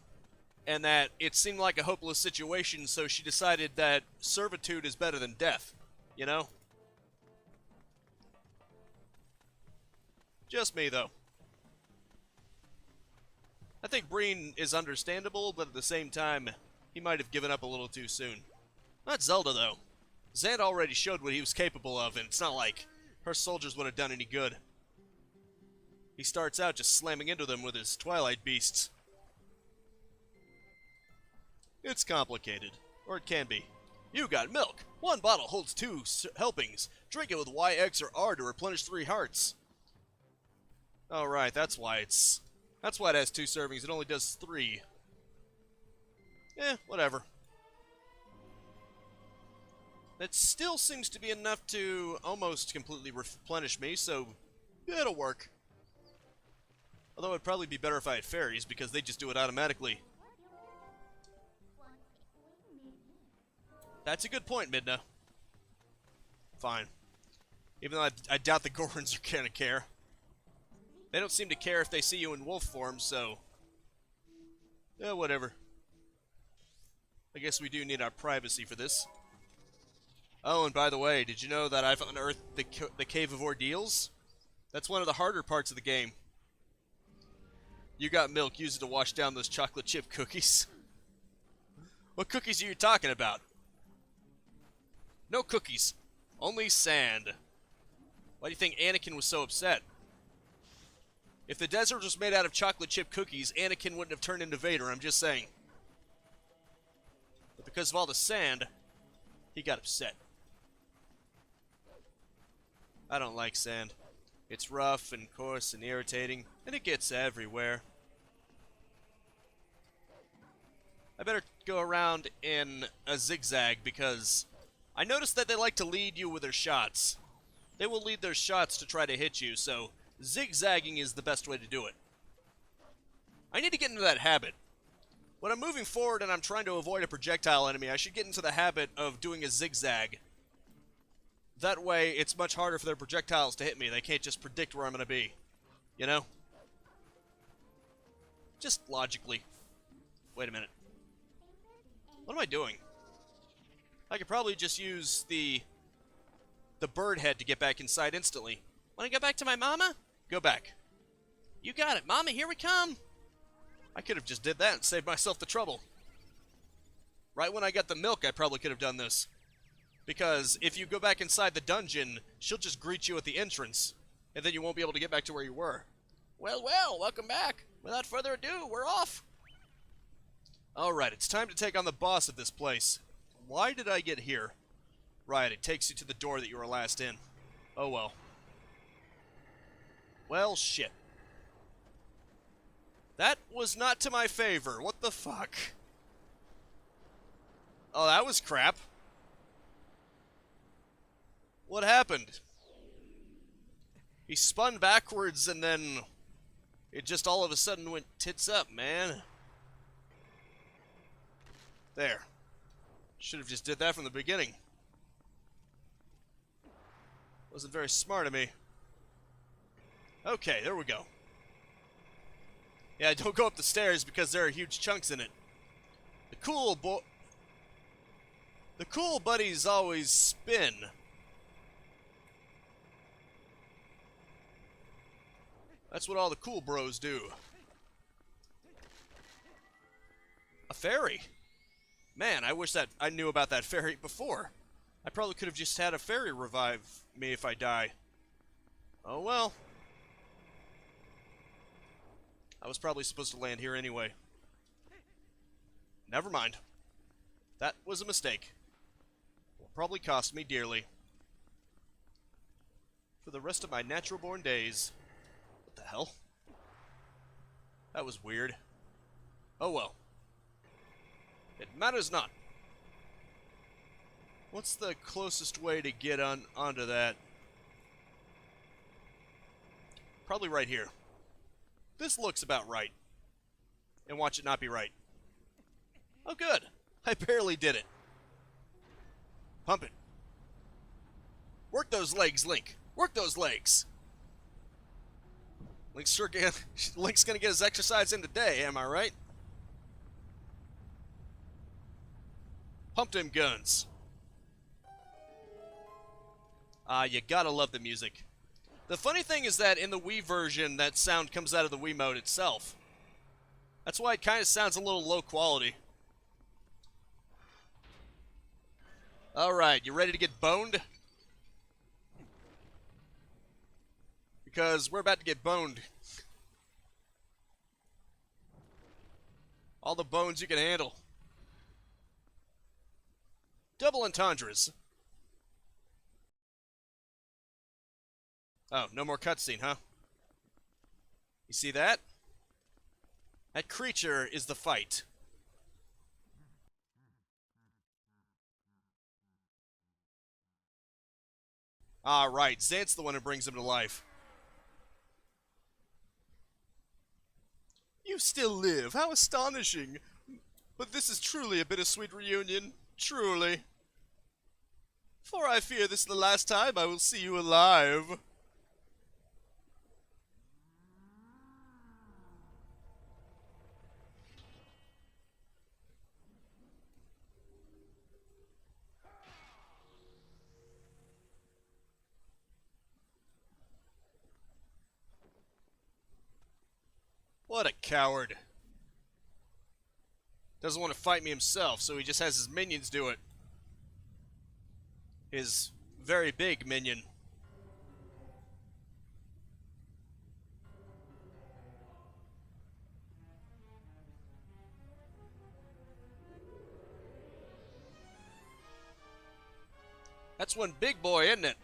and that it seemed like a hopeless situation, so she decided that servitude is better than death, you know? Just me, though. I think Breen is understandable, but at the same time, he might have given up a little too soon. Not Zelda, though. Zant already showed what he was capable of, and it's not like her soldiers would have done any good. He starts out just slamming into them with his Twilight Beasts. It's complicated. Or it can be. You got milk! One bottle holds 2 helpings. Drink it with Y, X, or R to replenish 3 hearts. Oh, right, that's why it has 2 servings. It only does 3. Whatever. That still seems to be enough to almost completely replenish me, so it'll work. Although it'd probably be better if I had fairies, because they just do it automatically. That's a good point, Midna. Fine. Even though I doubt the Gorons are gonna care. They don't seem to care if they see you in wolf form, so... yeah, whatever. I guess we do need our privacy for this. Oh, and by the way, did you know that I've unearthed the Cave of Ordeals? That's one of the harder parts of the game. You got milk, use it to wash down those chocolate chip cookies. What cookies are you talking about? No cookies. Only sand. Why do you think Anakin was so upset? If the desert was made out of chocolate chip cookies, Anakin wouldn't have turned into Vader, I'm just saying. But because of all the sand, he got upset. I don't like sand. It's rough and coarse and irritating, and it gets everywhere. I better go around in a zigzag because I noticed that they like to lead you with their shots. They will lead their shots to try to hit you, so zigzagging is the best way to do it. I need to get into that habit. When I'm moving forward and I'm trying to avoid a projectile enemy, I should get into the habit of doing a zigzag. That way, it's much harder for their projectiles to hit me. They can't just predict where I'm going to be. You know? Just logically. Wait a minute. What am I doing? I could probably just use the bird head to get back inside instantly. Want to go back to my mama? Go back. You got it, Mama. Here we come. I could have just did that and saved myself the trouble. Right when I got the milk, I probably could have done this. Because if you go back inside the dungeon, she'll just greet you at the entrance, and then you won't be able to get back to where you were. Well, well, welcome back. Without further ado, we're off. Alright, it's time to take on the boss of this place. Why did I get here? Right, it takes you to the door that you were last in. Oh well. Well, shit. That was not to my favor. What the fuck? Oh, that was crap. What happened? He spun backwards and then it just all of a sudden went tits up, man. There. Should have just did that from the beginning. Wasn't very smart of me. Okay, there we go. Yeah, don't go up the stairs because there are huge chunks in it. The cool buddies always spin. That's what all the cool bros do. A fairy. Man, I wish that I knew about that fairy before. I probably could have just had a fairy revive me if I die. Oh well. I was probably supposed to land here anyway. Never mind. That was a mistake. Will probably cost me dearly. For the rest of my natural-born days. What the hell? That was weird. Oh well. It matters not. What's the closest way to get onto that? Probably right here. This looks about right. And watch it not be right. Oh good. I barely did it. Pump it. Work those legs, Link. Work those legs. Link's gonna get his exercise in today, am I right? Pump them guns. You gotta love the music. The funny thing is that in the Wii version, that sound comes out of the Wiimote itself. That's why it kind of sounds a little low quality. Alright, you ready to get boned? Because we're about to get boned. All the bones you can handle. Double entendres. Oh, no more cutscene, huh? You see that? That creature is the fight. Ah, right. Zant's the one who brings him to life. You still live. How astonishing. But this is truly a bittersweet reunion. Truly. For I fear this is the last time I will see you alive. What a coward. Doesn't want to fight me himself, so he just has his minions do it. His very big minion. That's one big boy, isn't it?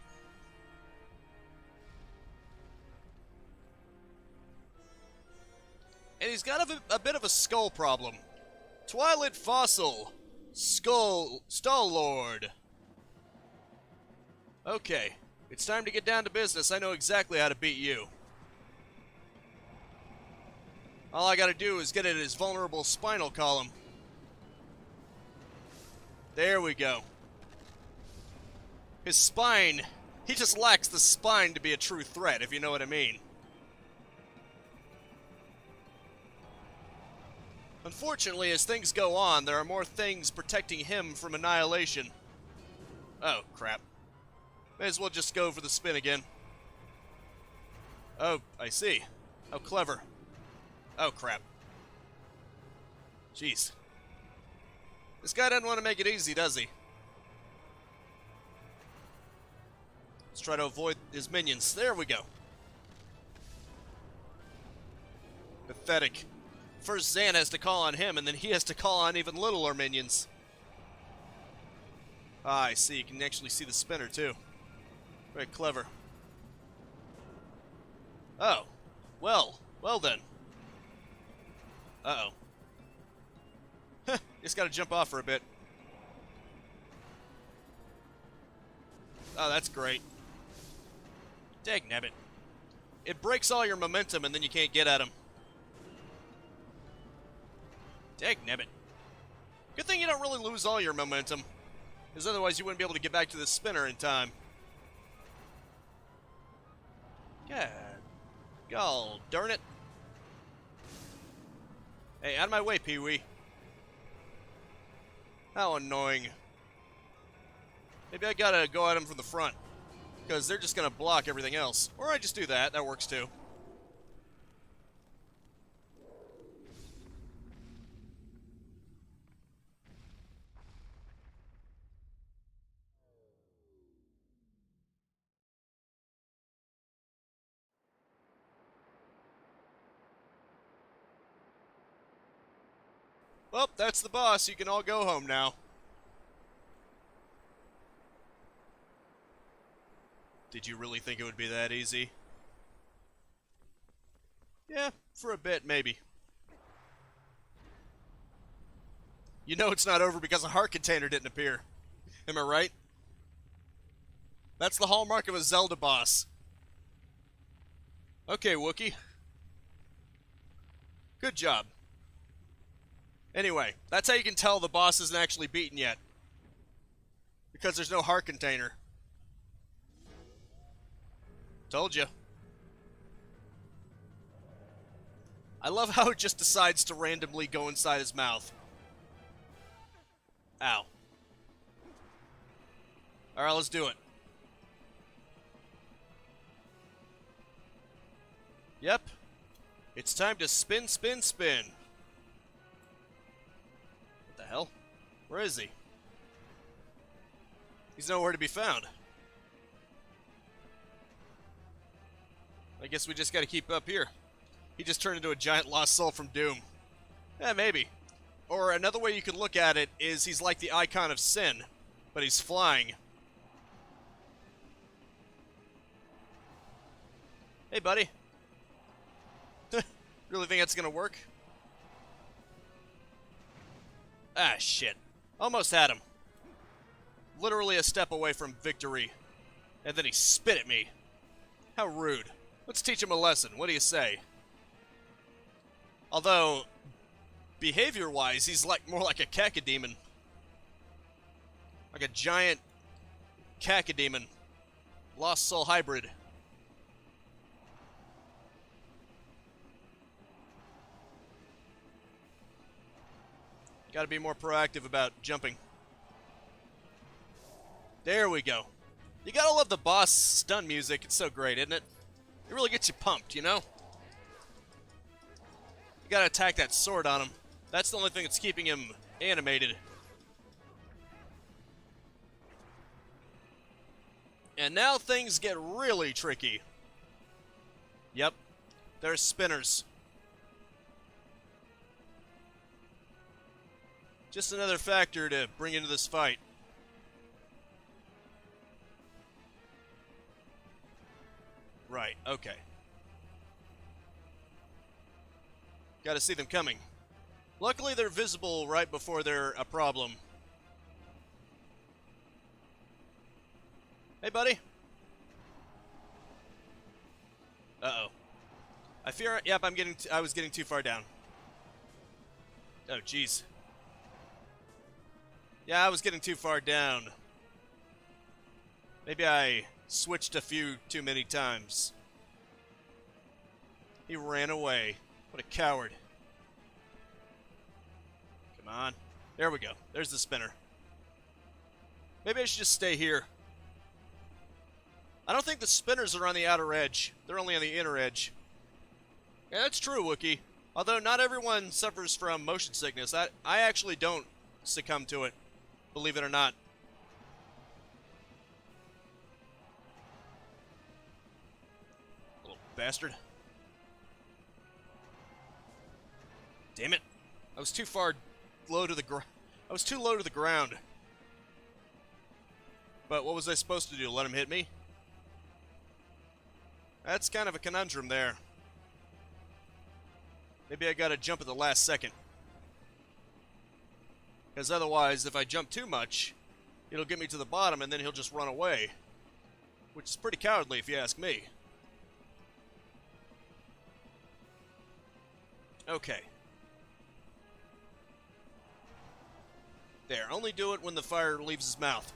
And he's got a bit of a skull problem. Twilight Fossil. Star-Lord. Okay, it's time to get down to business. I know exactly how to beat you. All I gotta do is get at his vulnerable spinal column. There we go. His spine, he just lacks the spine to be a true threat, if you know what I mean. Unfortunately, as things go on, there are more things protecting him from annihilation. Oh, crap. May as well just go for the spin again. Oh, I see. How clever. Oh, crap. Jeez. This guy doesn't want to make it easy, does he? Let's try to avoid his minions. There we go. Pathetic. First Zan has to call on him, and then he has to call on even littler minions. Ah, I see. You can actually see the spinner, too. Very clever. Oh. Well then. Uh-oh. Just gotta jump off for a bit. Oh, that's great. Dagnabbit. It breaks all your momentum, and then you can't get at him. Dagnabbit. Good thing you don't really lose all your momentum, because otherwise you wouldn't be able to get back to the spinner in time. God darn it. Hey, out of my way, Pee-wee. How annoying. Maybe I gotta go at him from the front, because they're just gonna block everything else. Or I just do that. That works too. Well, that's the boss. You can all go home now. Did you really think it would be that easy? Yeah, for a bit, maybe. You know it's not over because a heart container didn't appear. Am I right? That's the hallmark of a Zelda boss. Okay, Wookie. Good job. Anyway, that's how you can tell the boss isn't actually beaten yet. Because there's no heart container. Told you. I love how it just decides to randomly go inside his mouth. Ow. Alright, let's do it. Yep. It's time to spin, spin, spin. What the hell? Where is he? He's nowhere to be found. I guess we just gotta keep up here. He just turned into a giant lost soul from Doom. Yeah, maybe. Or another way you could look at it is he's like the icon of sin, but he's flying. Hey, buddy. Really think that's gonna work? Ah, shit. Almost had him. Literally a step away from victory. And then he spit at me. How rude. Let's teach him a lesson. What do you say? Although, behavior-wise, he's more like a cacodemon. Like a giant cacodemon. Lost soul hybrid. Gotta be more proactive about jumping. There we go. You gotta love the boss stun music. It's so great, isn't it? It really gets you pumped, you know? You gotta attack that sword on him. That's the only thing that's keeping him animated. And now things get really tricky. Yep, there's spinners. Just another factor to bring into this fight. Right, okay. Gotta see them coming. Luckily, they're visible right before they're a problem. Hey, buddy. Uh-oh. I fear... Yep, I was getting too far down. Oh, jeez. Yeah, I was getting too far down. Maybe I switched a few too many times. He ran away. What a coward. Come on. There we go. There's the spinner. Maybe I should just stay here. I don't think the spinners are on the outer edge. They're only on the inner edge. Yeah, that's true, Wookie. Although not everyone suffers from motion sickness. I actually don't succumb to it. Believe it or not. Little bastard. Damn it. I was too far low to the I was too low to the ground. But what was I supposed to do? Let him hit me? That's kind of a conundrum there. Maybe I gotta jump at the last second. Because otherwise, if I jump too much, it'll get me to the bottom and then he'll just run away. Which is pretty cowardly if you ask me. Okay. There, only do it when the fire leaves his mouth.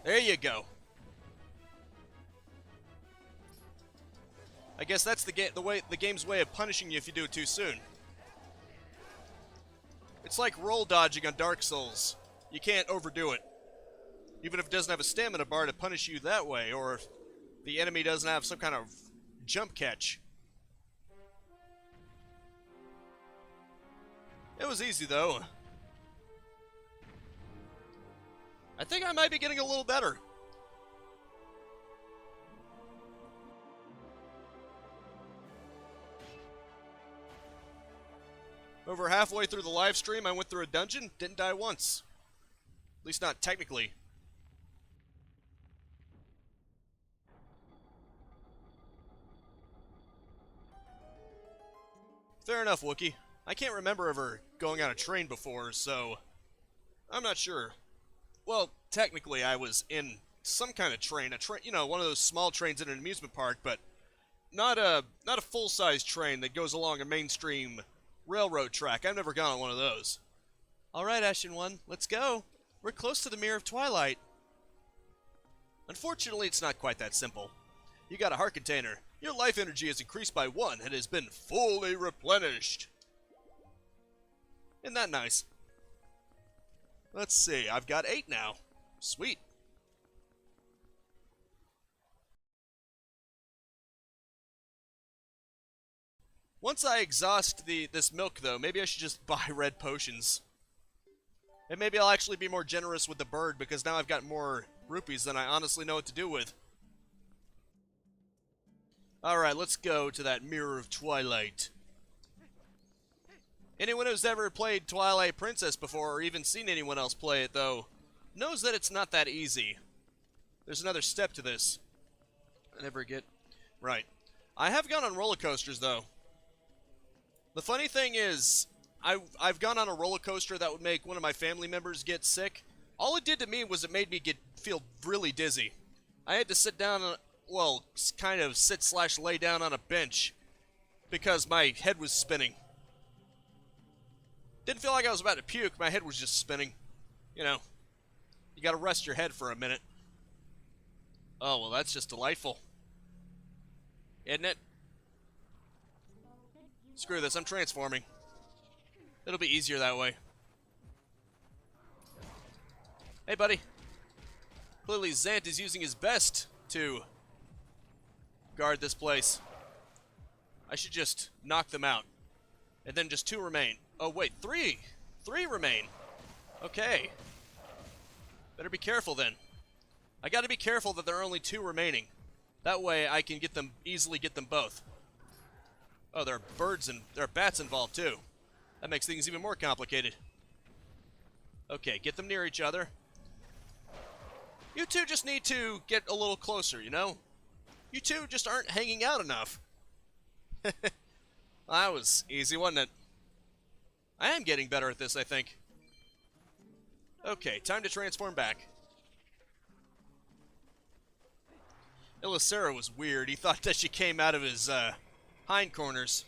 There you go. I guess that's the game's way of punishing you if you do it too soon. It's like roll dodging on Dark Souls. You can't overdo it. Even if it doesn't have a stamina bar to punish you that way, or if the enemy doesn't have some kind of jump catch. It was easy, though. I think I might be getting a little better. Over halfway through the live stream, I went through a dungeon, didn't die once. At least not technically. Fair enough, Wookie. I can't remember ever going on a train before, so I'm not sure. Well, technically I was in some kind of train, you know, one of those small trains in an amusement park, but not a full-size train that goes along a mainstream railroad track. I've never gone on one of those. Alright, Ashen One, let's go. We're close to the Mirror of Twilight. Unfortunately, it's not quite that simple. You got a heart container. Your life energy has increased by 1 and has been fully replenished. Isn't that nice? Let's see, I've got 8 now. Sweet. Once I exhaust this milk, though, maybe I should just buy red potions. And maybe I'll actually be more generous with the bird, because now I've got more rupees than I honestly know what to do with. Alright, let's go to that Mirror of Twilight. Anyone who's ever played Twilight Princess before, or even seen anyone else play it, though, knows that it's not that easy. There's another step to this. I never get... Right. I have gone on roller coasters, though. The funny thing is, I've gone on a roller coaster that would make one of my family members get sick. All it did to me was it made me feel really dizzy. I had to sit down, well, kind of sit/lay down on a bench because my head was spinning. Didn't feel like I was about to puke, my head was just spinning. You know, you gotta rest your head for a minute. Oh, well, that's just delightful. Isn't it? Screw this, I'm transforming. It'll be easier that way. Hey, buddy. Clearly, Zant is using his best to guard this place. I should just knock them out. And then just 2 remain. Oh, wait, 3! 3 remain! Okay. Better be careful then. I gotta be careful that there are only 2 remaining. That way I can easily get them both. Oh, there are there are bats involved too. That makes things even more complicated. Okay, get them near each other. You two just need to get a little closer, you know? You two just aren't hanging out enough. That was easy, wasn't it? I am getting better at this, I think. Okay, time to transform back. Ilisera was weird. He thought that she came out of his hind corners.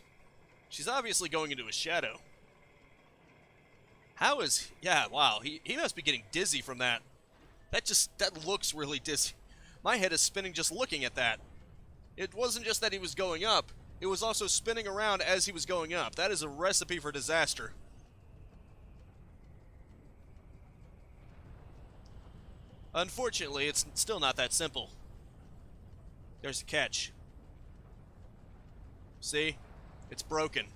She's obviously going into his shadow. How is... Yeah, wow. He must be getting dizzy from that. That looks really dizzy. My head is spinning just looking at that. It wasn't just that he was going up. It was also spinning around as he was going up. That is a recipe for disaster. Unfortunately, it's still not that simple. There's a catch. See? It's broken.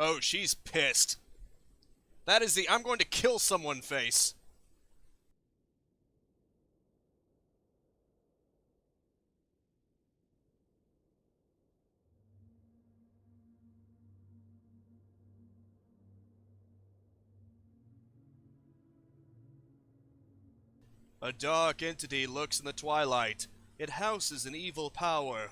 Oh, she's pissed. That is the I'm going to kill someone face. A dark entity lurks in the twilight. It houses an evil power.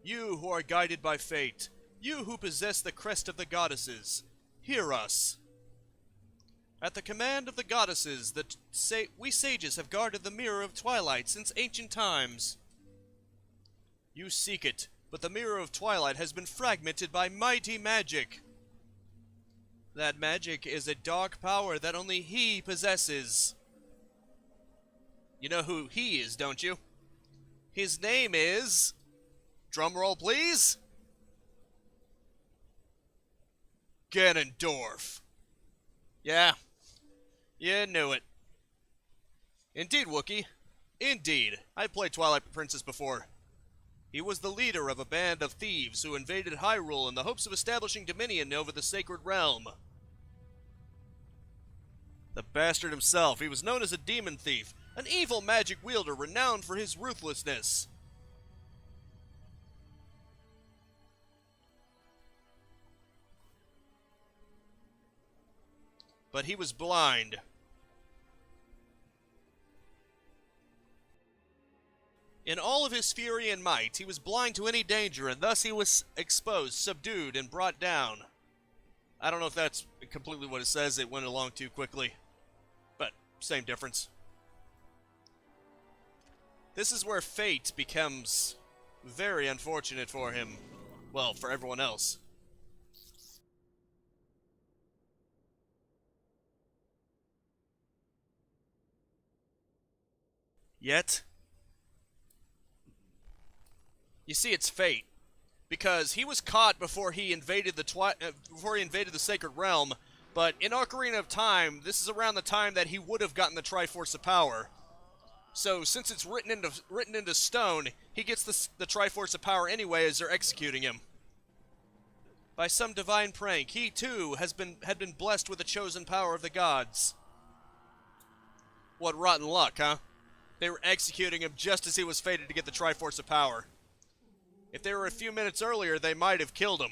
You who are guided by fate, you who possess the crest of the goddesses, hear us. At the command of the goddesses, we sages have guarded the Mirror of Twilight since ancient times. You seek it, but the Mirror of Twilight has been fragmented by mighty magic. That magic is a dark power that only he possesses. You know who he is, don't you? His name is... Drumroll, please? Ganondorf. Yeah, you knew it. Indeed, Wookie. Indeed. I played Twilight Princess before. He was the leader of a band of thieves who invaded Hyrule in the hopes of establishing dominion over the Sacred Realm. The bastard himself, he was known as a demon thief, an evil magic wielder renowned for his ruthlessness. But he was blind. In all of his fury and might, he was blind to any danger, and thus he was exposed, subdued, and brought down. I don't know if that's completely what it says. It went along too quickly. But, same difference. This is where fate becomes very unfortunate for him. Well, for everyone else. Yet, you see, it's fate, because he was caught before he invaded the Sacred Realm. But in Ocarina of Time, this is around the time that he would have gotten the Triforce of Power. So, since it's written into stone, he gets the Triforce of Power anyway as they're executing him. By some divine prank, he too had been blessed with the chosen power of the gods. What rotten luck, huh? They were executing him just as he was fated to get the Triforce of Power. If they were a few minutes earlier, they might have killed him.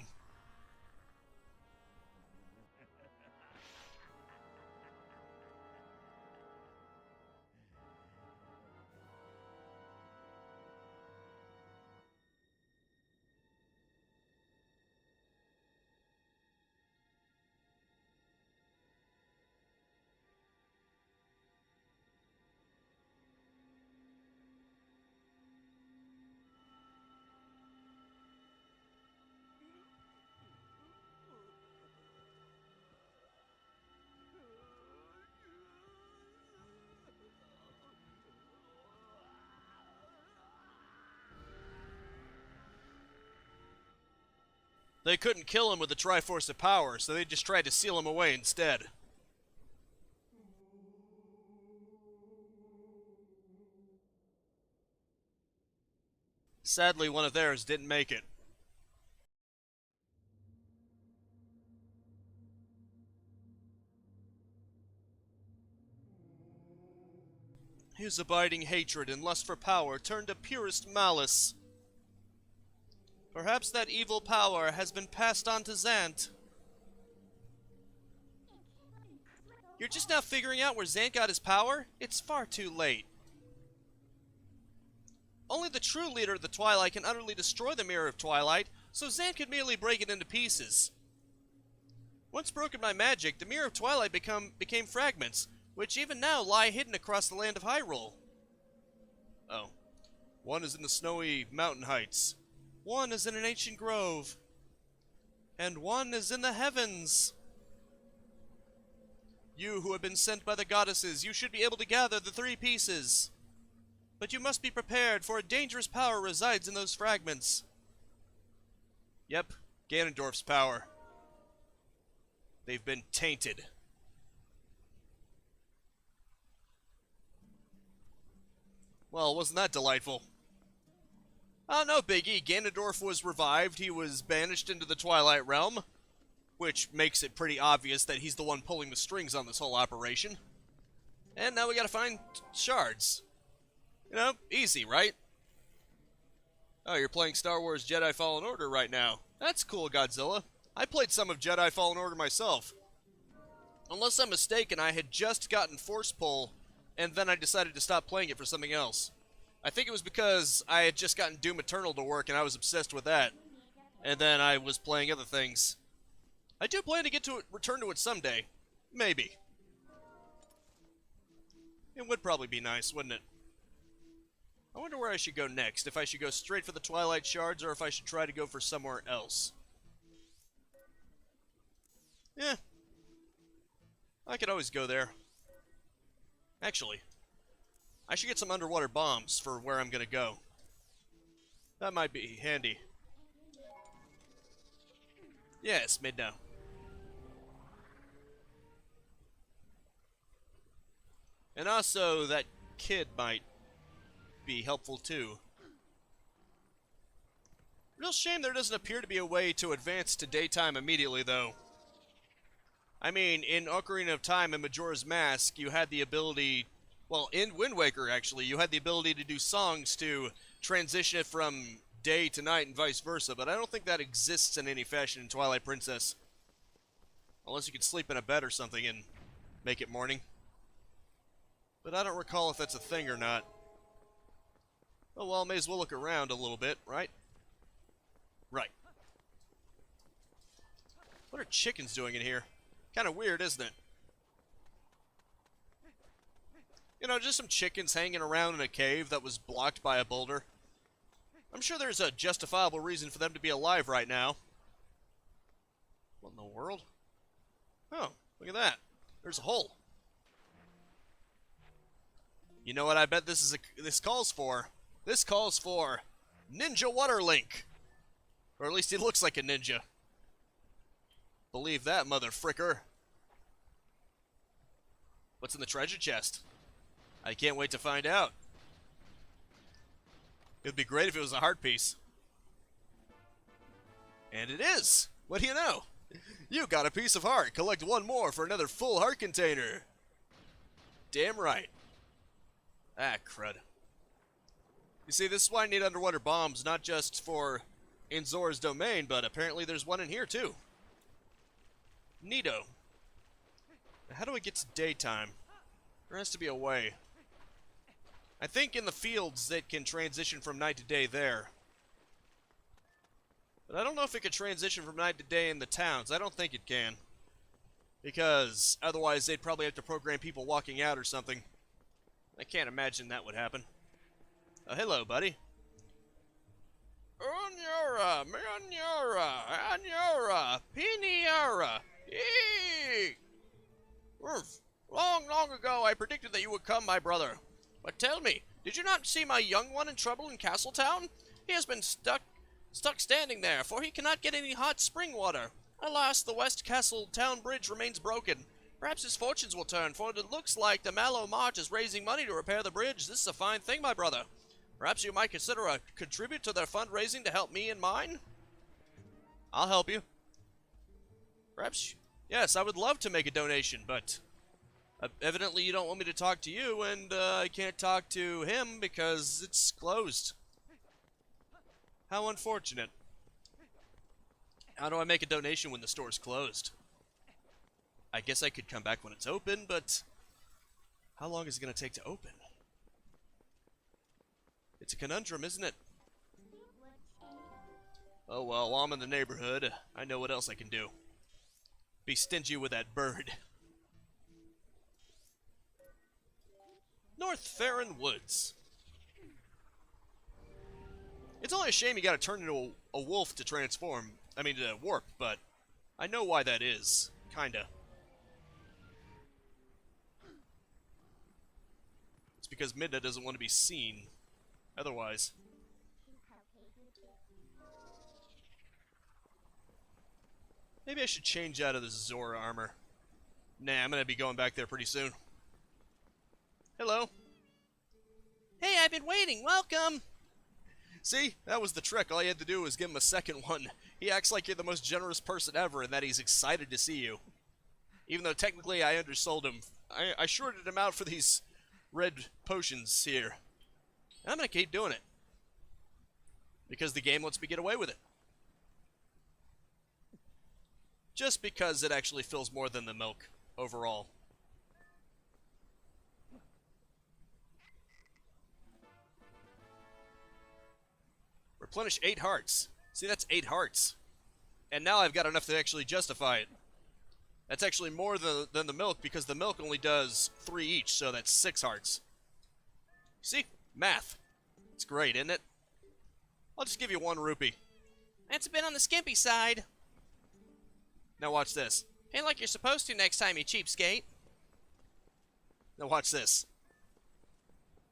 They couldn't kill him with the Triforce of Power, so they just tried to seal him away instead. Sadly, one of theirs didn't make it. His abiding hatred and lust for power turned to purest malice. Perhaps that evil power has been passed on to Zant. You're just now figuring out where Zant got his power? It's far too late. Only the true leader of the Twilight can utterly destroy the Mirror of Twilight, so Zant could merely break it into pieces. Once broken by magic, the Mirror of Twilight became fragments, which even now lie hidden across the land of Hyrule. Oh. One is in the snowy mountain heights. One is in an ancient grove. And one is in the heavens. You who have been sent by the goddesses, you should be able to gather the 3 pieces. But you must be prepared, for a dangerous power resides in those fragments. Yep, Ganondorf's power. They've been tainted. Well, wasn't that delightful? Oh, no biggie. Ganondorf was revived. He was banished into the Twilight Realm, which makes it pretty obvious that he's the one pulling the strings on this whole operation. And now we gotta find shards. You know, easy, right? Oh, you're playing Star Wars Jedi Fallen Order right now. That's cool, Godzilla. I played some of Jedi Fallen Order myself. Unless I'm mistaken, I had just gotten Force Pull, and then I decided to stop playing it for something else. I think it was because I had just gotten Doom Eternal to work, and I was obsessed with that. And then I was playing other things. I do plan to return to it someday. Maybe. It would probably be nice, wouldn't it? I wonder where I should go next. If I should go straight for the Twilight Shards, or if I should try to go for somewhere else. Yeah. I could always go there. Actually, I should get some underwater bombs for where I'm gonna go. That might be handy. Yes, mid now. And also, that kid might be helpful too. Real shame there doesn't appear to be a way to advance to daytime immediately, though. I mean, in Ocarina of Time and Majora's Mask, you had the ability... Well, in Wind Waker, actually, you had the ability to do songs to transition it from day to night and vice versa, but I don't think that exists in any fashion in Twilight Princess. Unless you can sleep in a bed or something and make it morning. But I don't recall if that's a thing or not. Oh well, may as well look around a little bit, right? Right. What are chickens doing in here? Kind of weird, isn't it? You know, just some chickens hanging around in a cave that was blocked by a boulder. I'm sure there's a justifiable reason for them to be alive right now. What in the world? Oh, look at that. There's a hole. You know what I bet this calls for? This calls for Ninja Water Link. Or at least he looks like a ninja. Believe that, mother fricker. What's in the treasure chest? I can't wait to find out. It would be great if it was a heart piece. And it is! What do you know? You got a piece of heart. Collect one more for another full heart container. Damn right. Ah, crud. You see, this is why I need underwater bombs, not just for in Zora's domain, but apparently there's one in here too. Neato. How do I get to daytime? There has to be a way. I think in the fields it can transition from night to day there. But I don't know if it could transition from night to day in the towns. I don't think it can. Because otherwise they'd probably have to program people walking out or something. I can't imagine that would happen. Oh, hello, buddy. Unyora, Manyora, Anyora, Piniara, Eek! Long, long ago I predicted that you would come, my brother. But tell me, did you not see my young one in trouble in Castletown? He has been stuck stuck standing there, for he cannot get any hot spring water. Alas, the West Castle town bridge remains broken. Perhaps his fortunes will turn, for it looks like the Mallow March is raising money to repair the bridge. This is a fine thing, my brother. Perhaps you might consider a contribute to their fundraising to help me and mine? I'll help you. Perhaps, yes, I would love to make a donation, but evidently you don't want me to talk to you, and I can't talk to him because it's closed. How unfortunate. How do I make a donation when the store's closed? I guess I could come back when it's open, but how long is it going to take to open? It's a conundrum, isn't it? Oh well, while I'm in the neighborhood, I know what else I can do. Be stingy with that bird. North Farron Woods. It's only a shame you gotta turn into a wolf to transform. I mean, to warp, but I know why that is. Kinda. It's because Midna doesn't want to be seen. Otherwise. Maybe I should change out of this Zora armor. Nah, I'm gonna be going back there pretty soon. Hello. Hey, I've been waiting. Welcome. See? That was the trick. All you had to do was give him a second one. He acts like you're the most generous person ever and that he's excited to see you. Even though technically I undersold him. I shorted him out for these red potions here. And I'm going to keep doing it. Because the game lets me get away with it. Just because it actually fills more than the milk overall. Replenish 8 hearts. See, that's 8 hearts. And now I've got enough to actually justify it. That's actually more than the milk, because the milk only does 3 each, so that's 6 hearts. See? Math. It's great, isn't it? I'll just give you 1 rupee. That's a bit on the skimpy side. Now watch this. Pay like you're supposed to next time, you cheapskate. Now watch this.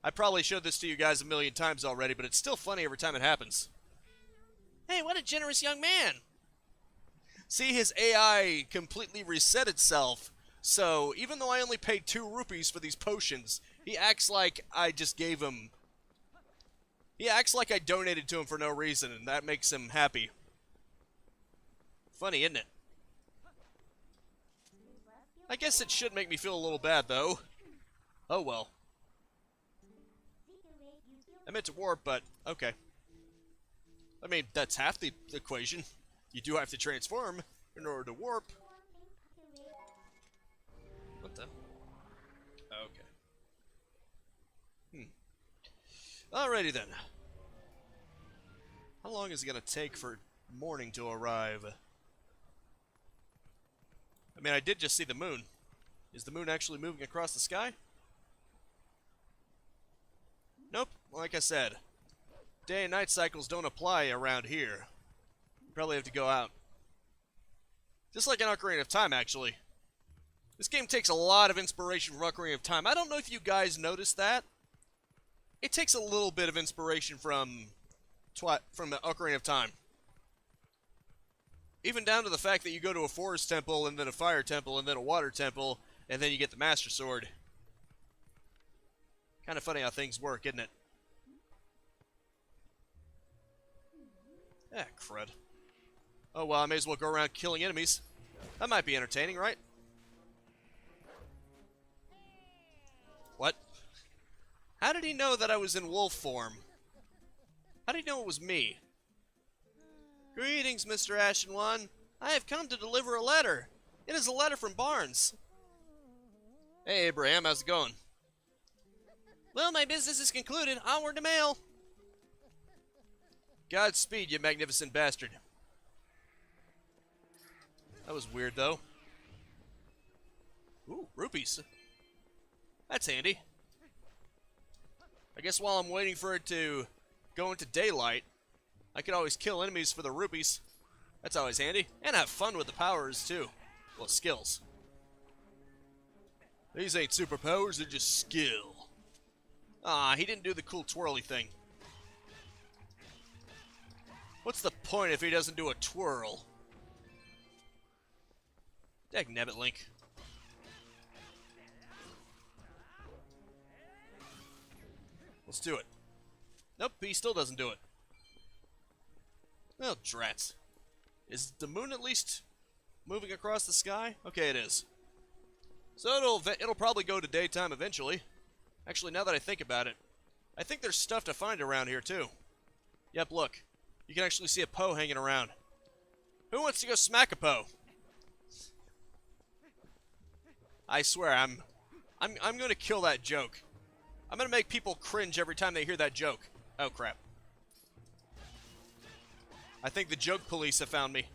I probably showed this to you guys a million times already, but it's still funny every time it happens. Hey, what a generous young man! See, his AI completely reset itself, so even though I only paid 2 rupees for these potions, he acts like I just gave him... He acts like I donated to him for no reason, and that makes him happy. Funny, isn't it? I guess it should make me feel a little bad, though. Oh well. I meant to warp, but okay. I mean, that's half the equation. You do have to transform in order to warp. What the? Okay. Alrighty then. How long is it gonna take for morning to arrive? I mean, I did just see the moon. Is the moon actually moving across the sky? Nope, like I said, day and night cycles don't apply around here. You probably have to go out. Just like in Ocarina of Time, actually. This game takes a lot of inspiration from Ocarina of Time. I don't know if you guys noticed that. It takes a little bit of inspiration from the Ocarina of Time. Even down to the fact that you go to a forest temple, and then a fire temple, and then a water temple, and then you get the Master Sword. Kind of funny how things work, isn't it? Ah, crud. Oh well, I may as well go around killing enemies. That might be entertaining, right? What? How did he know that I was in wolf form? How did he know it was me? Greetings, Mr. Ashen One. I have come to deliver a letter. It is a letter from Barnes. Hey, Abraham, how's it going? Well, my business is concluded. Onward to mail. Godspeed, you magnificent bastard. That was weird, though. Ooh, rupees. That's handy. I guess while I'm waiting for it to go into daylight, I could always kill enemies for the rupees. That's always handy. And have fun with the powers, too. Well, skills. These ain't superpowers, they're just skill. Ah, he didn't do the cool twirly thing. What's the point if he doesn't do a twirl? Dagnabbit, Link. Let's do it. Nope, he still doesn't do it. Oh, drats. Is the moon at least moving across the sky? Okay, it is. So it'll probably go to daytime eventually. Actually, now that I think about it, I think there's stuff to find around here, too. Yep, look. You can actually see a Poe hanging around. Who wants to go smack a Poe? I swear, I'm going to kill that joke. I'm going to make people cringe every time they hear that joke. Oh, crap. I think the joke police have found me.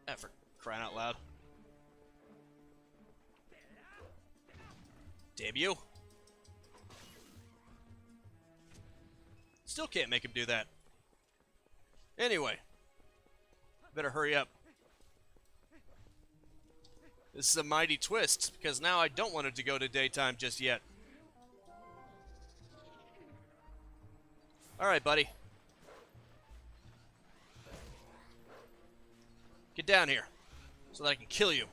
Ah, for crying out loud. Damn you. Still can't make him do that. Anyway. Better hurry up. This is a mighty twist, because now I don't want it to go to daytime just yet. Alright, buddy. Get down here, so that I can kill you.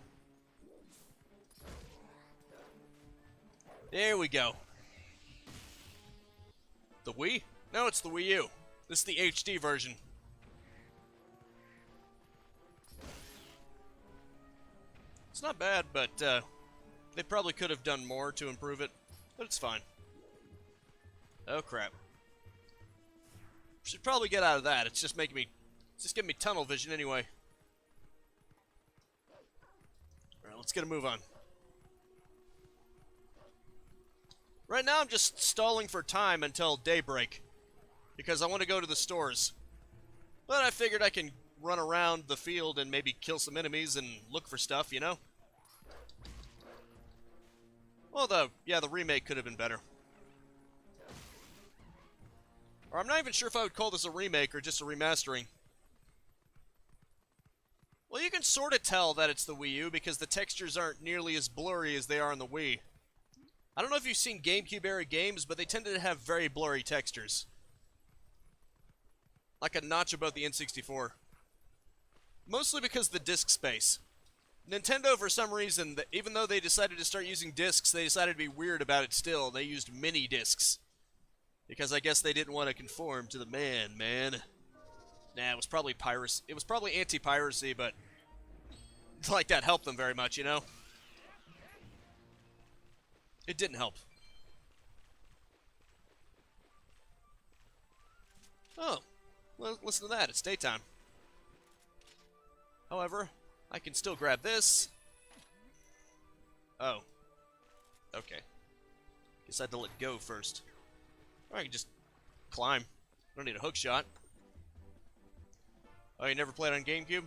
There we go. The Wii? No, it's the Wii U. This is the HD version. It's not bad, but they probably could have done more to improve it, but it's fine. Oh crap. Should probably get out of that. It's just making me, it's just giving me tunnel vision anyway. Alright, let's get a move on. Right now I'm just stalling for time until daybreak, because I want to go to the stores. But I figured I can run around the field and maybe kill some enemies and look for stuff, you know? Although, yeah, the remake could have been better. Or I'm not even sure if I would call this a remake or just a remastering. Well, you can sort of tell that it's the Wii U because the textures aren't nearly as blurry as they are on the Wii. I don't know if you've seen GameCube-era games, but they tended to have very blurry textures. Like a notch above the N64. Mostly because of the disc space. Nintendo, for some reason, even though they decided to start using discs, they decided to be weird about it still. They used mini discs. Because I guess they didn't want to conform to the man. Nah, it was probably piracy. It was probably anti-piracy, but like that helped them very much, you know? It didn't help. Oh, well, listen to that. It's daytime. However, I can still grab this. Oh. Okay. Guess I had to let go first. Or I can just climb. Don't need a hook shot. Oh, you never played on GameCube?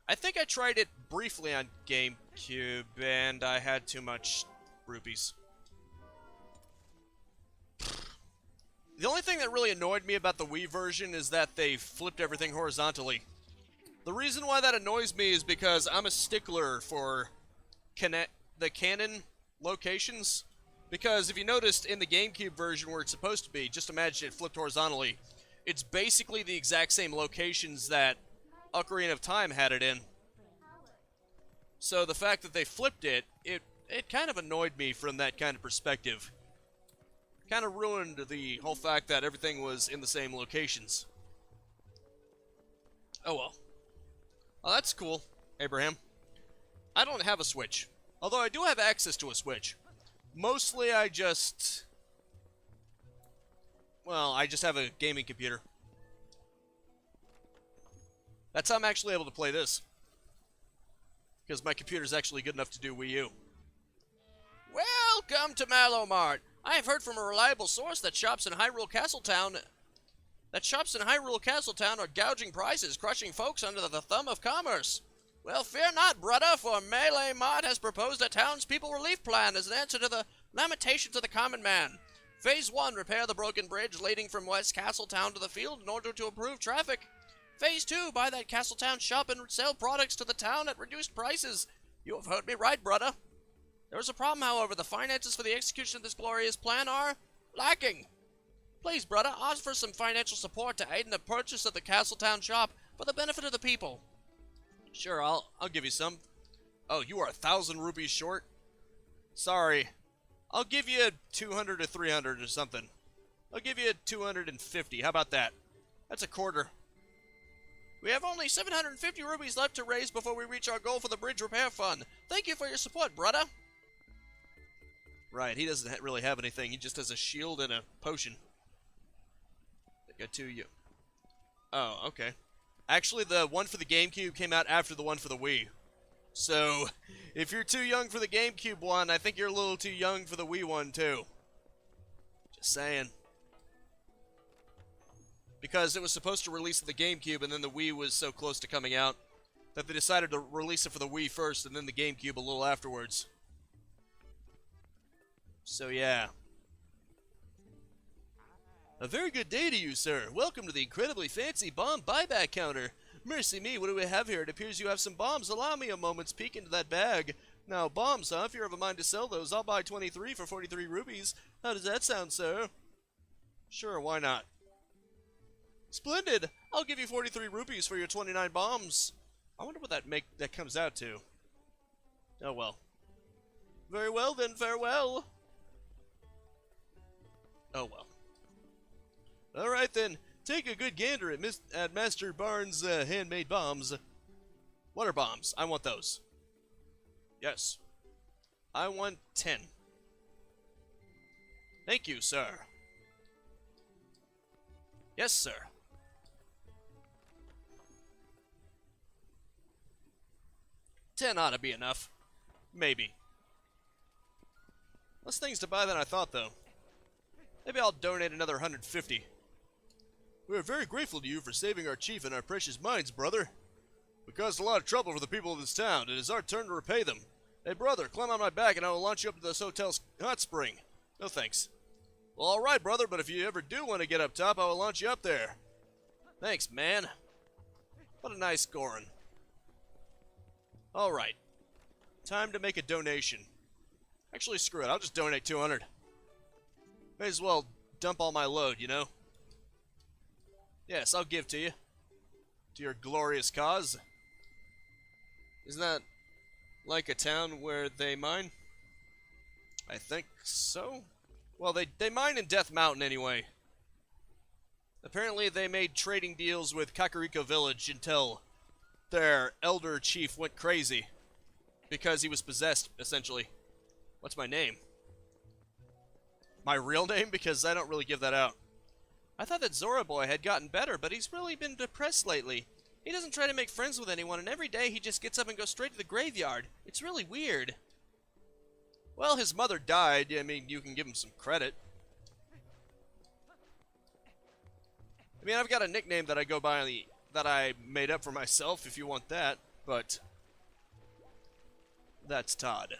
I think I tried it briefly on GameCube, and I had too much rupees. The only thing that really annoyed me about the Wii version is that they flipped everything horizontally. The reason why that annoys me is because I'm a stickler for the canon locations. Because if you noticed in the GameCube version where it's supposed to be, just imagine it flipped horizontally. It's basically the exact same locations that Ocarina of Time had it in. So the fact that they flipped it, it kind of annoyed me from that kind of perspective. Kind of ruined the whole fact that everything was in the same locations. Oh well. Oh, that's cool, Abraham. I don't have a Switch. Although I do have access to a Switch. Mostly I just... well, I just have a gaming computer. That's how I'm actually able to play this. Because my computer's actually good enough to do Wii U. Welcome to Mallow Mart. I have heard from a reliable source that shops in Hyrule Castletown are gouging prices, crushing folks under the thumb of commerce. Well, fear not, brother, for Melee Mart has proposed a townspeople relief plan as an answer to the lamentations of the common man. Phase 1, repair the broken bridge leading from West Castletown to the field in order to improve traffic. Phase 2, buy that Castletown shop and sell products to the town at reduced prices. You have heard me right, brother. There is a problem, however. The finances for the execution of this glorious plan are lacking. Please, brother, offer some financial support to aid in the purchase of the Castletown shop for the benefit of the people. Sure, I'll give you some. Oh, you are 1,000 rupees short? Sorry. I'll give you 200 or 300 or something. I'll give you 250. How about that? That's a quarter. We have only 750 rupees left to raise before we reach our goal for the bridge repair fund. Thank you for your support, brother. Right, he doesn't really have anything. He just has a shield and a potion. I got two you. Oh, okay. Actually, the one for the GameCube came out after the one for the Wii. So, if you're too young for the GameCube one, I think you're a little too young for the Wii one, too. Just saying. Because it was supposed to release the GameCube, and then the Wii was so close to coming out that they decided to release it for the Wii first, and then the GameCube a little afterwards. So, yeah. A very good day to you, sir. Welcome to the incredibly fancy bomb buyback counter. Mercy me, what do we have here? It appears you have some bombs. Allow me a moment's peek into that bag. Now, bombs, huh? If you're of a mind to sell those, I'll buy 23 for 43 rupees. How does that sound, sir? Sure, why not? Splendid! I'll give you 43 rupees for your 29 bombs. I wonder what that comes out to. Oh well. Very well then, farewell. Oh well. Alright then, take a good gander at Master Barnes' handmade bombs. What are bombs? I want those. Yes. I want 10. Thank you, sir. Yes, sir. $10 ought to be enough. Maybe. Less things to buy than I thought, though. Maybe I'll donate another 150. We are very grateful to you for saving our chief and our precious mines, brother. We caused a lot of trouble for the people of this town. It is our turn to repay them. Hey, brother, climb on my back and I will launch you up to this hotel's hot spring. No thanks. Well, alright, brother, but if you ever do want to get up top, I will launch you up there. Thanks, man. What a nice Gorin. Alright. Time to make a donation. Actually, screw it. I'll just donate 200. May as well dump all my load, you know? Yes, I'll give to you. To your glorious cause. Isn't that like a town where they mine? I think so. Well, they mine in Death Mountain anyway. Apparently they made trading deals with Kakariko Village until their elder chief went crazy. Because he was possessed, essentially. What's my name? My real name? Because I don't really give that out. I thought that Zora Boy had gotten better, but he's really been depressed lately. He doesn't try to make friends with anyone, and every day he just gets up and goes straight to the graveyard. It's really weird. Well, his mother died. I mean, you can give him some credit. I mean, I've got a nickname that I go by that I made up for myself, if you want that, but that's Todd.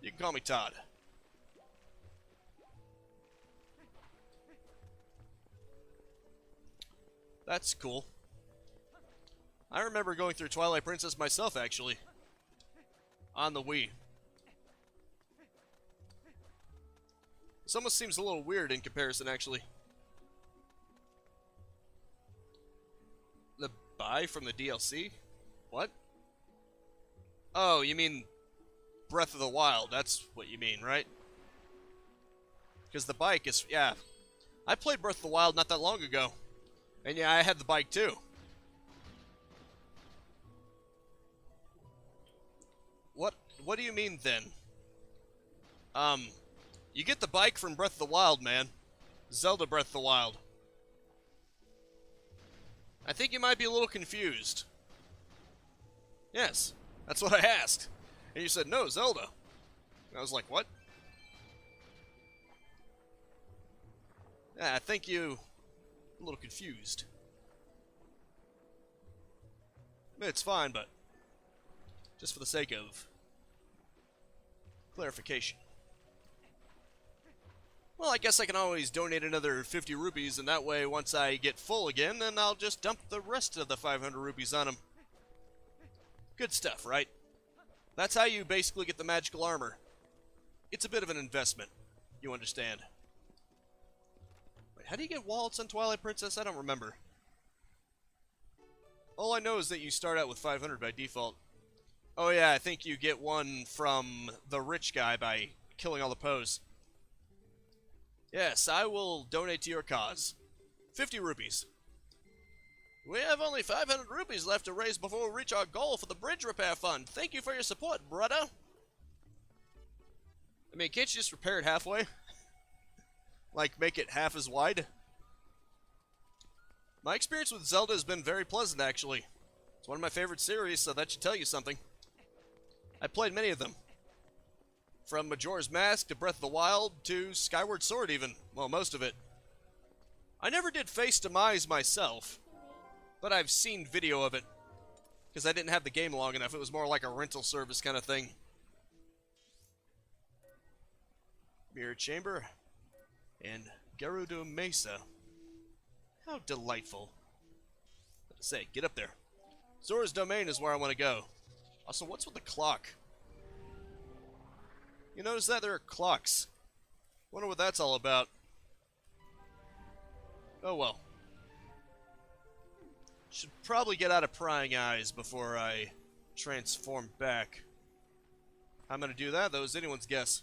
You can call me Todd. That's cool. I remember going through Twilight Princess myself, actually. On the Wii. This almost seems a little weird in comparison, actually. The buy from the DLC? What? Oh, you mean Breath of the Wild. That's what you mean, right? Because the bike is... yeah. I played Breath of the Wild not that long ago. And yeah, I had the bike too. What do you mean then? You get the bike from Breath of the Wild, man. Zelda Breath of the Wild. I think you might be a little confused. Yes, that's what I asked. And you said, no, Zelda. And I was like, what? Yeah, I think you... a little confused. It's fine, but just for the sake of clarification. Well, I guess I can always donate another 50 rupees, and that way, once I get full again, then I'll just dump the rest of the 500 rupees on him. Good stuff, right? That's how you basically get the magical armor. It's a bit of an investment, you understand. Wait, How do you get wallets on Twilight Princess? I don't remember. All I know is that you start out with 500 by default. Oh yeah, I think you get one from the rich guy by killing all the Poes. Yes, I will donate to your cause. 50 rupees. We have only 500 rupees left to raise before we reach our goal for the bridge repair fund. Thank you for your support, brother. I mean, can't you just repair it halfway? Like, make it half as wide? My experience with Zelda has been very pleasant, actually. It's one of my favorite series, so that should tell you something. I played many of them. From Majora's Mask to Breath of the Wild to Skyward Sword, even. Well, most of it. I never did Face Demise myself, but I've seen video of it. Because I didn't have the game long enough. It was more like a rental service kind of thing. Mirror Chamber. And Gerudo Mesa. How delightful. What to say, get up there. Zora's Domain is where I want to go. Also, what's with the clock? You notice that there are clocks. Wonder what that's all about. Oh well. Should probably get out of prying eyes before I transform back. How I'm gonna do that, though, is anyone's guess.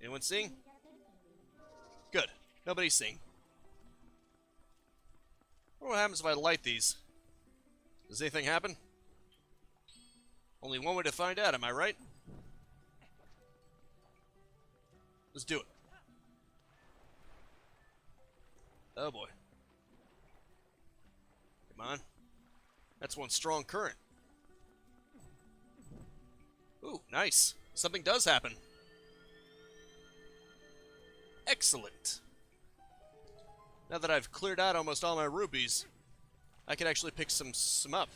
Anyone seeing? Good. Nobody's seeing. I wonder what happens if I light these. Does anything happen? Only one way to find out, am I right? Let's do it. Oh boy. Come on. That's one strong current. Ooh, nice. Something does happen. Excellent. Now that I've cleared out almost all my rubies, I can actually pick some up.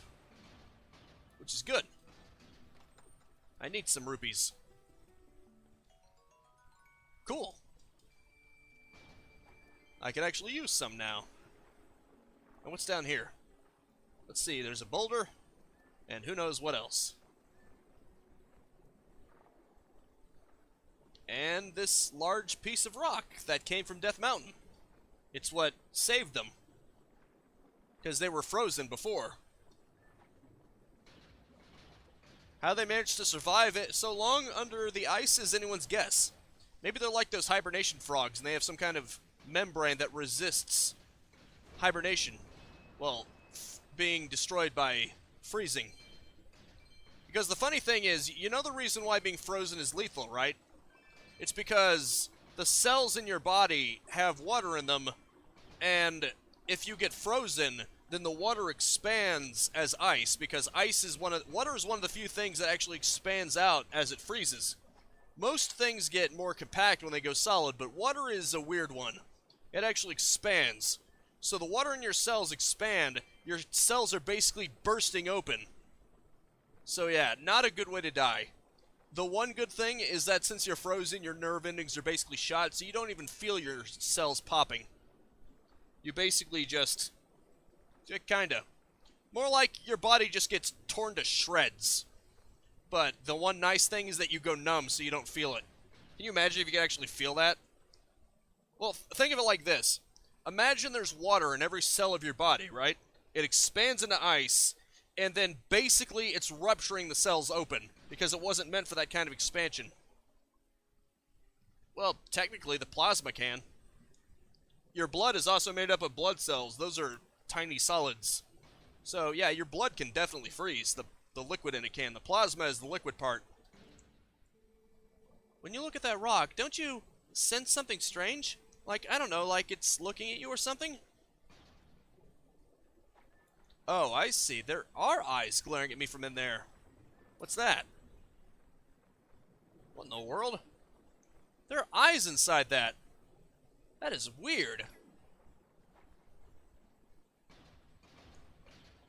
Which is good. I need some rupees. Cool. I can actually use some now. And what's down here? Let's see, there's a boulder, and who knows what else. And this large piece of rock that came from Death Mountain. It's what saved them. Because they were frozen before. How they managed to survive it so long under the ice is anyone's guess. Maybe they're like those hibernation frogs and they have some kind of membrane that resists hibernation. Well, being destroyed by freezing. Because the funny thing is, you know the reason why being frozen is lethal, right? It's because the cells in your body have water in them, and if you get frozen, then the water expands as ice, because water is one of the few things that actually expands out as it freezes. Most things get more compact when they go solid, but water is a weird one. It actually expands. So the water in your cells expand, your cells are basically bursting open. So yeah, not a good way to die. The one good thing is that since you're frozen, your nerve endings are basically shot, so you don't even feel your cells popping. You basically just kinda. More like your body just gets torn to shreds. But the one nice thing is that you go numb so you don't feel it. Can you imagine if you could actually feel that? Well, think of it like this. Imagine there's water in every cell of your body, right? It expands into ice, and then basically it's rupturing the cells open, because it wasn't meant for that kind of expansion. Well, technically the plasma can. Your blood is also made up of blood cells. Those are tiny solids. So yeah, your blood can definitely freeze. The liquid in it can. The plasma is the liquid part. When you look at that rock, don't you sense something strange? Like, I don't know, like it's looking at you or something? Oh, I see. There are eyes glaring at me from in there. What's that? What in the world? There are eyes inside that. That is weird.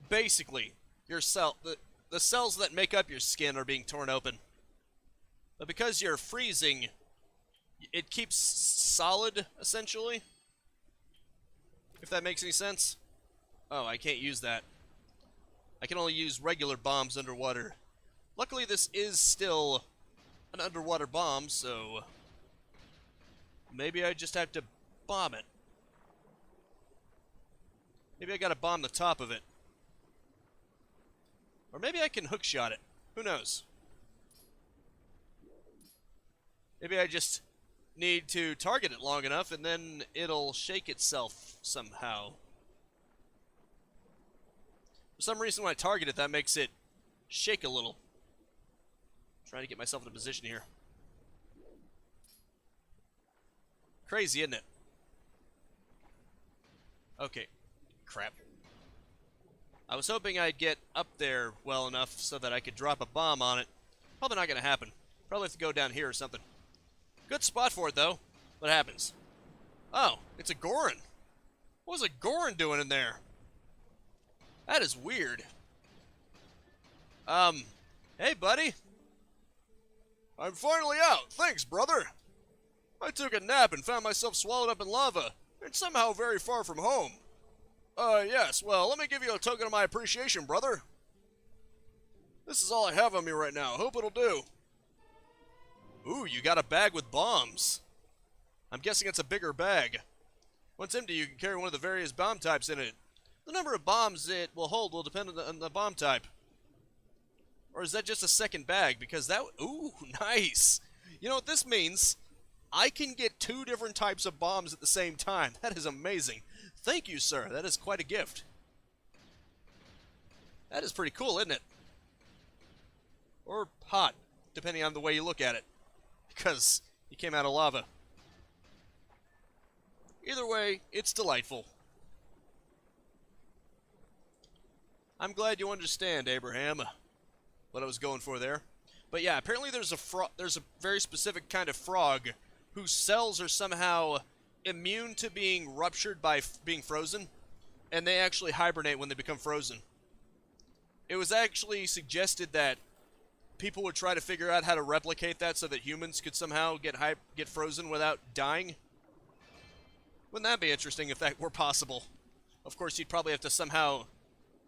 Basically, your the cells that make up your skin are being torn open. But because you're freezing, it keeps solid, essentially. If that makes any sense. Oh, I can't use that. I can only use regular bombs underwater. Luckily, this is still an underwater bomb, so Maybe I just have to bomb it. Maybe I gotta bomb the top of it. Or maybe I can hookshot it. Who knows? Maybe I just need to target it long enough and then it'll shake itself somehow. For some reason when I target it, that makes it shake a little. I'm trying to get myself in a position here. Crazy, isn't it? Okay. Crap. I was hoping I'd get up there well enough so that I could drop a bomb on it. Probably not going to happen. Probably have to go down here or something. Good spot for it, though. What happens? Oh, it's a Goron. What was a Goron doing in there? That is weird. Hey, buddy. I'm finally out. Thanks, brother. I took a nap and found myself swallowed up in lava, and somehow very far from home. Yes, well, let me give you a token of my appreciation, brother. This is all I have on me right now. Hope it'll do. Ooh, you got a bag with bombs. I'm guessing it's a bigger bag. Once empty, you can carry one of the various bomb types in it. The number of bombs it will hold will depend on the bomb type. Or is that just a second bag? Because that... Ooh, nice. You know what this means? I can get 2 different types of bombs at the same time. That is amazing. Thank you, sir. That is quite a gift. That is pretty cool, isn't it? Or hot, depending on the way you look at it. Because he came out of lava. Either way, it's delightful. I'm glad you understand, Abraham, what I was going for there. But yeah, apparently there's a very specific kind of frog whose cells are somehow immune to being ruptured by being frozen, and they actually hibernate when they become frozen. It was actually suggested that people would try to figure out how to replicate that so that humans could somehow get frozen without dying. Wouldn't that be interesting if that were possible? Of course, you'd probably have to somehow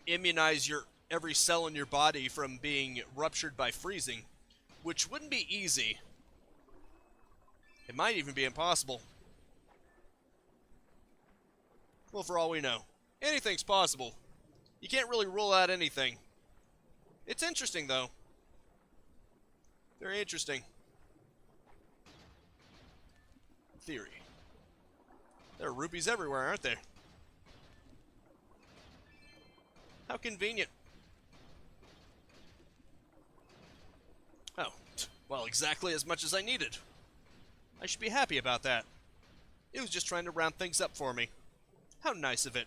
immunize every cell in your body from being ruptured by freezing, which wouldn't be easy. It might even be impossible. Well, for all we know, anything's possible. You can't really rule out anything. It's interesting, though. Very interesting. Theory. There are rubies everywhere, aren't there? How convenient. Oh, well, exactly as much as I needed. I should be happy about that. It was just trying to round things up for me. How nice of it.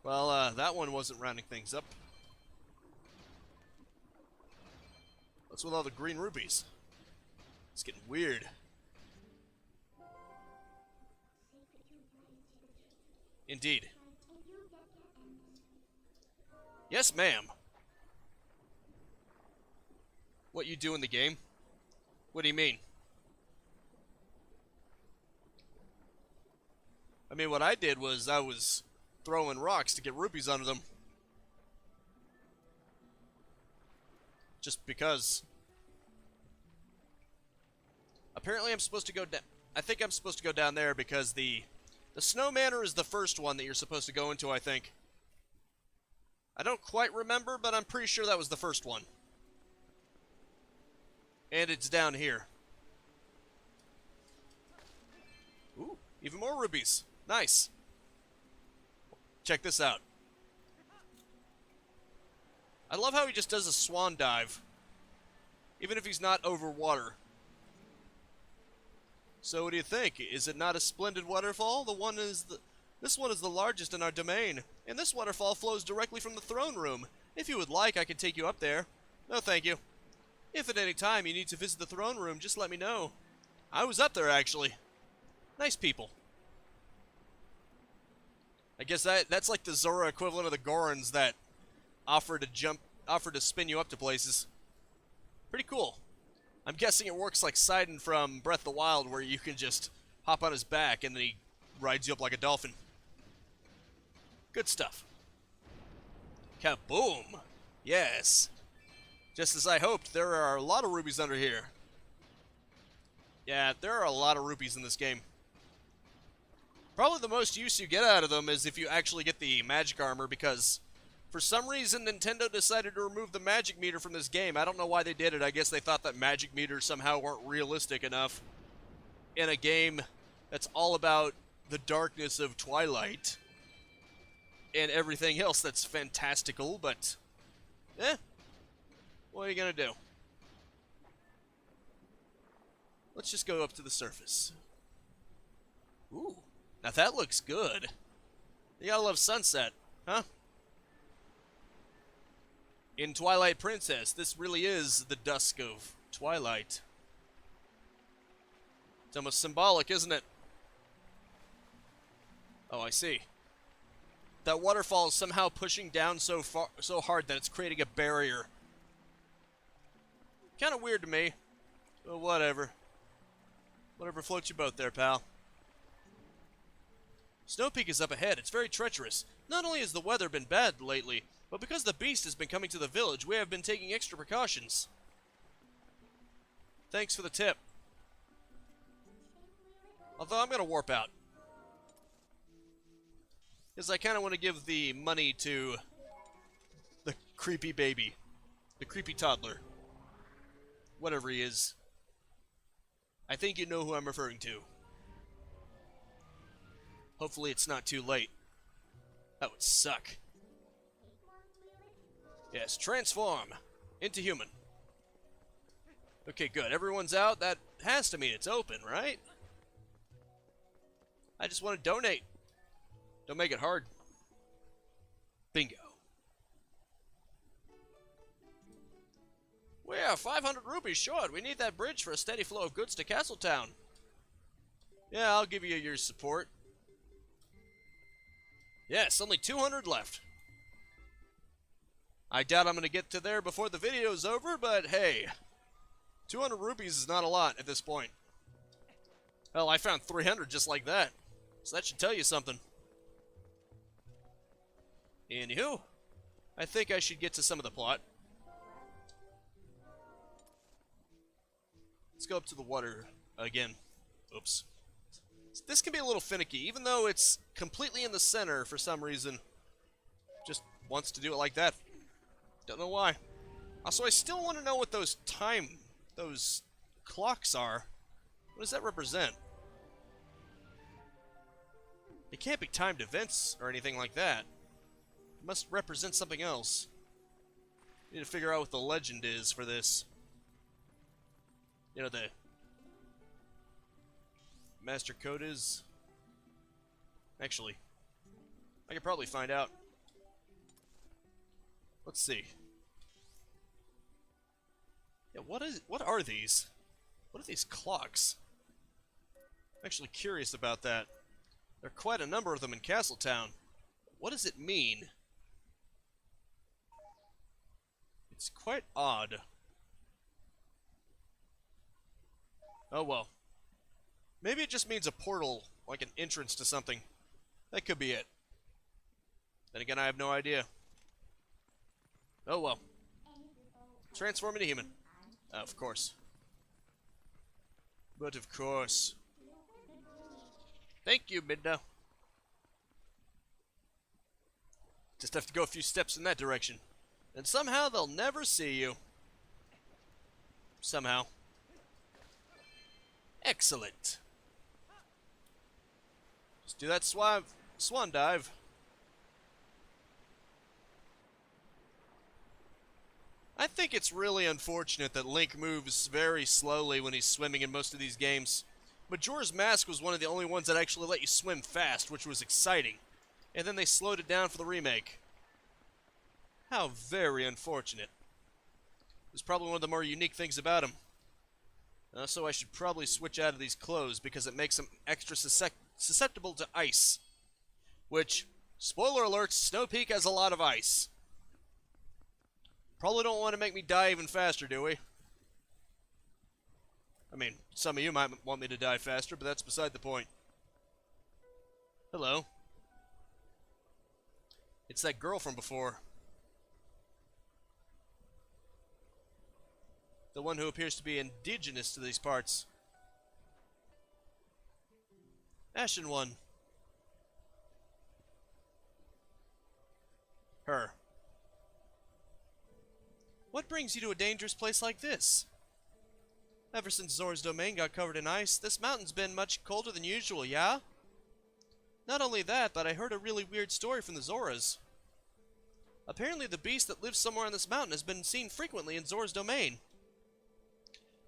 Well, that one wasn't rounding things up. What's with all the green rubies? It's getting weird. Indeed. Yes, ma'am. What you do in the game? What do you mean? I mean, what I did was I was throwing rocks to get rubies under them. Just because. Apparently I'm supposed to go down... I think I'm supposed to go down there because the Snow Manor is the first one that you're supposed to go into, I think. I don't quite remember, but I'm pretty sure that was the first one. And it's down here. Ooh, even more rubies. Nice. Check this out. I love how he just does a swan dive. Even if he's not over water. So what do you think? Is it not a splendid waterfall? This one is the largest in our domain, and this waterfall flows directly from the throne room. If you would like, I can take you up there. No, thank you. If at any time you need to visit the throne room, just let me know. I was up there, actually. Nice people. I guess that's like the Zora equivalent of the Gorons that offer to spin you up to places. Pretty cool. I'm guessing it works like Sidon from Breath of the Wild, where you can just hop on his back and then he rides you up like a dolphin. Good stuff. Kaboom! Yes. Just as I hoped, there are a lot of rubies under here. Yeah, there are a lot of rupees in this game. Probably the most use you get out of them is if you actually get the magic armor, because for some reason Nintendo decided to remove the magic meter from this game. I don't know why they did it. I guess they thought that magic meters somehow weren't realistic enough in a game that's all about the darkness of Twilight and everything else that's fantastical, but what are you gonna do? Let's just go up to the surface. Ooh, now that looks good. You gotta love sunset, huh? In Twilight Princess, this really is the dusk of Twilight. It's almost symbolic, isn't it? Oh, I see. That waterfall is somehow pushing down so hard that it's creating a barrier. Kind of weird to me. But whatever. Whatever floats your boat there, pal. Snow Peak is up ahead. It's very treacherous. Not only has the weather been bad lately, but because the beast has been coming to the village, we have been taking extra precautions. Thanks for the tip. Although I'm going to warp out. Because I kind of want to give the money to the creepy baby. The creepy toddler. Whatever he is. I think you know who I'm referring to. Hopefully it's not too late. That would suck. Yes, transform into human. Okay, good. Everyone's out. That has to mean it's open, right? I just want to donate. Don't make it hard. Bingo. We are 500 rupees short. We need that bridge for a steady flow of goods to Castletown. Yeah, I'll give you your support. Yes, only 200 left. I doubt I'm going to get to there before the video's over, but hey, 200 rupees is not a lot at this point. Hell, I found 300 just like that. So that should tell you something. Anywho, I think I should get to some of the plot. Let's go up to the water again. Oops. This can be a little finicky, even though it's completely in the center for some reason. Just wants to do it like that. Don't know why. Also, I still want to know what those clocks are. What does that represent? It can't be timed events or anything like that. It must represent something else. Need to figure out what the legend is for this. You know, the master code is. Actually, I could probably find out. Let's see. Yeah, what are these? What are these clocks? I'm actually curious about that. There are quite a number of them in Castletown. What does it mean? It's quite odd. Oh well. Maybe it just means a portal, like an entrance to something. That could be it. Then again, I have no idea. Oh well. Transform into human. Of course. But of course. Thank you, Midna. Just have to go a few steps in that direction. And somehow they'll never see you. Somehow. Excellent. Just do that swan dive. I think it's really unfortunate that Link moves very slowly when he's swimming in most of these games. Majora's Mask was one of the only ones that actually let you swim fast, which was exciting. And then they slowed it down for the remake. How very unfortunate. It was probably one of the more unique things about him. So I should probably switch out of these clothes because it makes them extra susceptible to ice. Which, spoiler alert, Snow Peak has a lot of ice. Probably don't want to make me die even faster, do we? I mean, some of you might want me to die faster, but that's beside the point. Hello. It's that girl from before. The one who appears to be indigenous to these parts. Ashen one. Her. What brings you to a dangerous place like this? Ever since Zora's domain got covered in ice, this mountain's been much colder than usual, yeah? Not only that, but I heard a really weird story from the Zoras. Apparently the beast that lives somewhere on this mountain has been seen frequently in Zora's domain.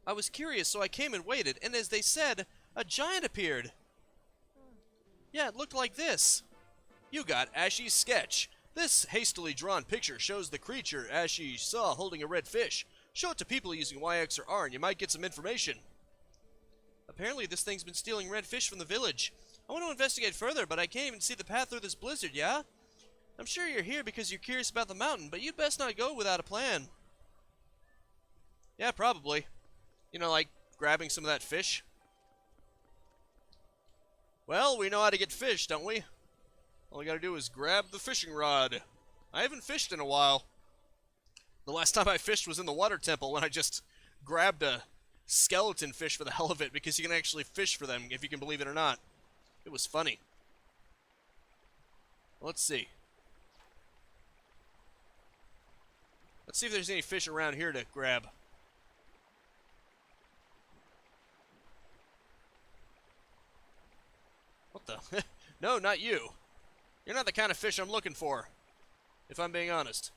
I was curious, so I came and waited, and as they said, a giant appeared. Yeah, it looked like this. You got Ashy's sketch. This hastily drawn picture shows the creature Ashy saw holding a red fish. Show it to people using Y, X, or R and you might get some information. Apparently this thing's been stealing red fish from the village. I want to investigate further, but I can't even see the path through this blizzard, yeah? I'm sure you're here because you're curious about the mountain, but you'd best not go without a plan. Yeah, probably. You know, like grabbing some of that fish. Well, we know how to get fish, don't we? All we gotta do is grab the fishing rod. I haven't fished in a while. The last time I fished was in the water temple when I just grabbed a skeleton fish for the hell of it because you can actually fish for them if you can believe it or not. It was funny. Let's see. Let's see if there's any fish around here to grab. What the? No, not you. You're not the kind of fish I'm looking for, if I'm being honest.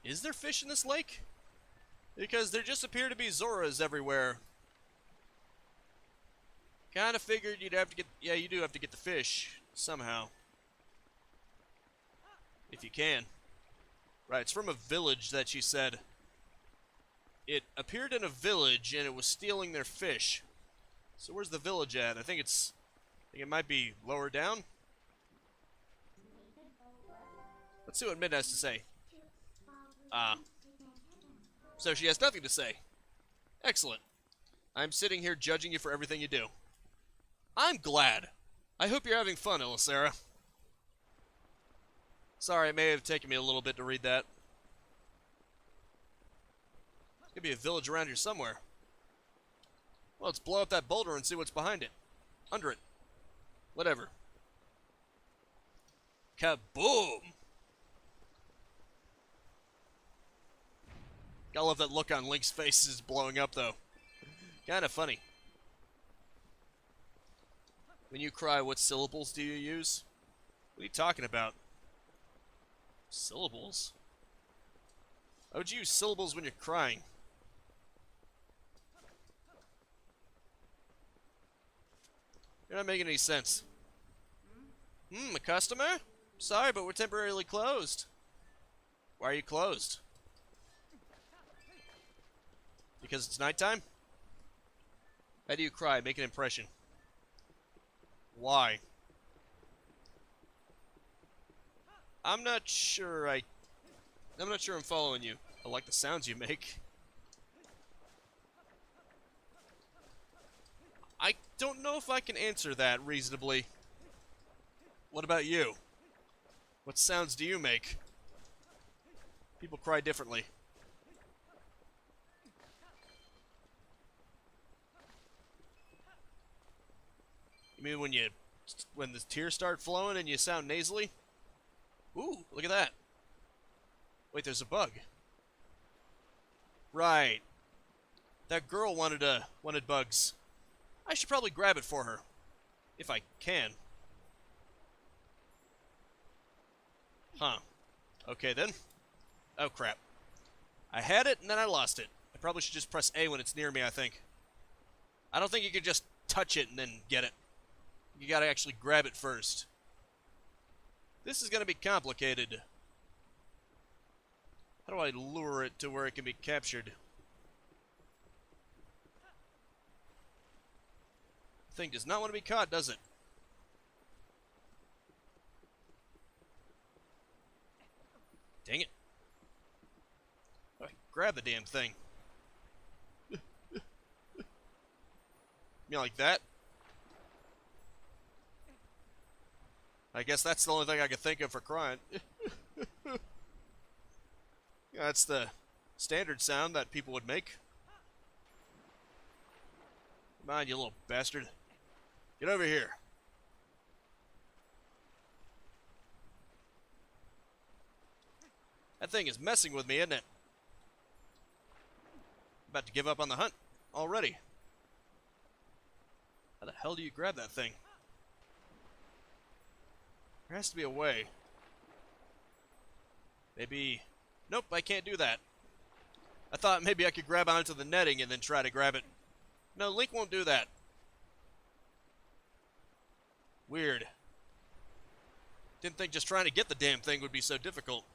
Is there fish in this lake? Because there just appear to be Zoras everywhere. Kinda figured you'd have to get... Yeah, you do have to get the fish, somehow. If you can. Right, it's from a village that she said. It appeared in a village and it was stealing their fish. So where's the village at? I think it might be lower down. Let's see what Mid has to say. So she has nothing to say. Excellent. I'm sitting here judging you for everything you do. I'm glad. I hope you're having fun, Elisera. Sorry, it may have taken me a little bit to read that. There's gonna be a village around here somewhere. Well, let's blow up that boulder and see what's behind it. Under it. Whatever. Kaboom! I love that look on Link's face is blowing up, though. Kinda funny. When you cry, what syllables do you use? What are you talking about? Syllables? Why would you use syllables when you're crying? You're not making any sense. A customer? Sorry, but we're temporarily closed. Why are you closed? Because it's nighttime? How do you cry? Make an impression. Why? I'm not sure I'm following you. I like the sounds you make. I don't know if I can answer that reasonably. What about you? What sounds do you make? People cry differently. You mean when the tears start flowing and you sound nasally? Ooh, look at that. Wait, there's a bug. Right. That girl wanted bugs. I should probably grab it for her. If I can. Huh. Okay then. Oh crap. I had it and then I lost it. I probably should just press A when it's near me, I think. I don't think you could just touch it and then get it. You gotta actually grab it first. This is gonna be complicated. How do I lure it to where it can be captured? The thing does not want to be caught, does it? Dang it. I grab the damn thing. You mean like that? I guess that's the only thing I could think of for crying. That's the standard sound that people would make. Come on, you little bastard. Get over here. That thing is messing with me, isn't it? About to give up on the hunt already. How the hell do you grab that thing? There has to be a way. Maybe... Nope, I can't do that. I thought maybe I could grab onto the netting and then try to grab it. No, Link won't do that. Weird. Didn't think just trying to get the damn thing would be so difficult.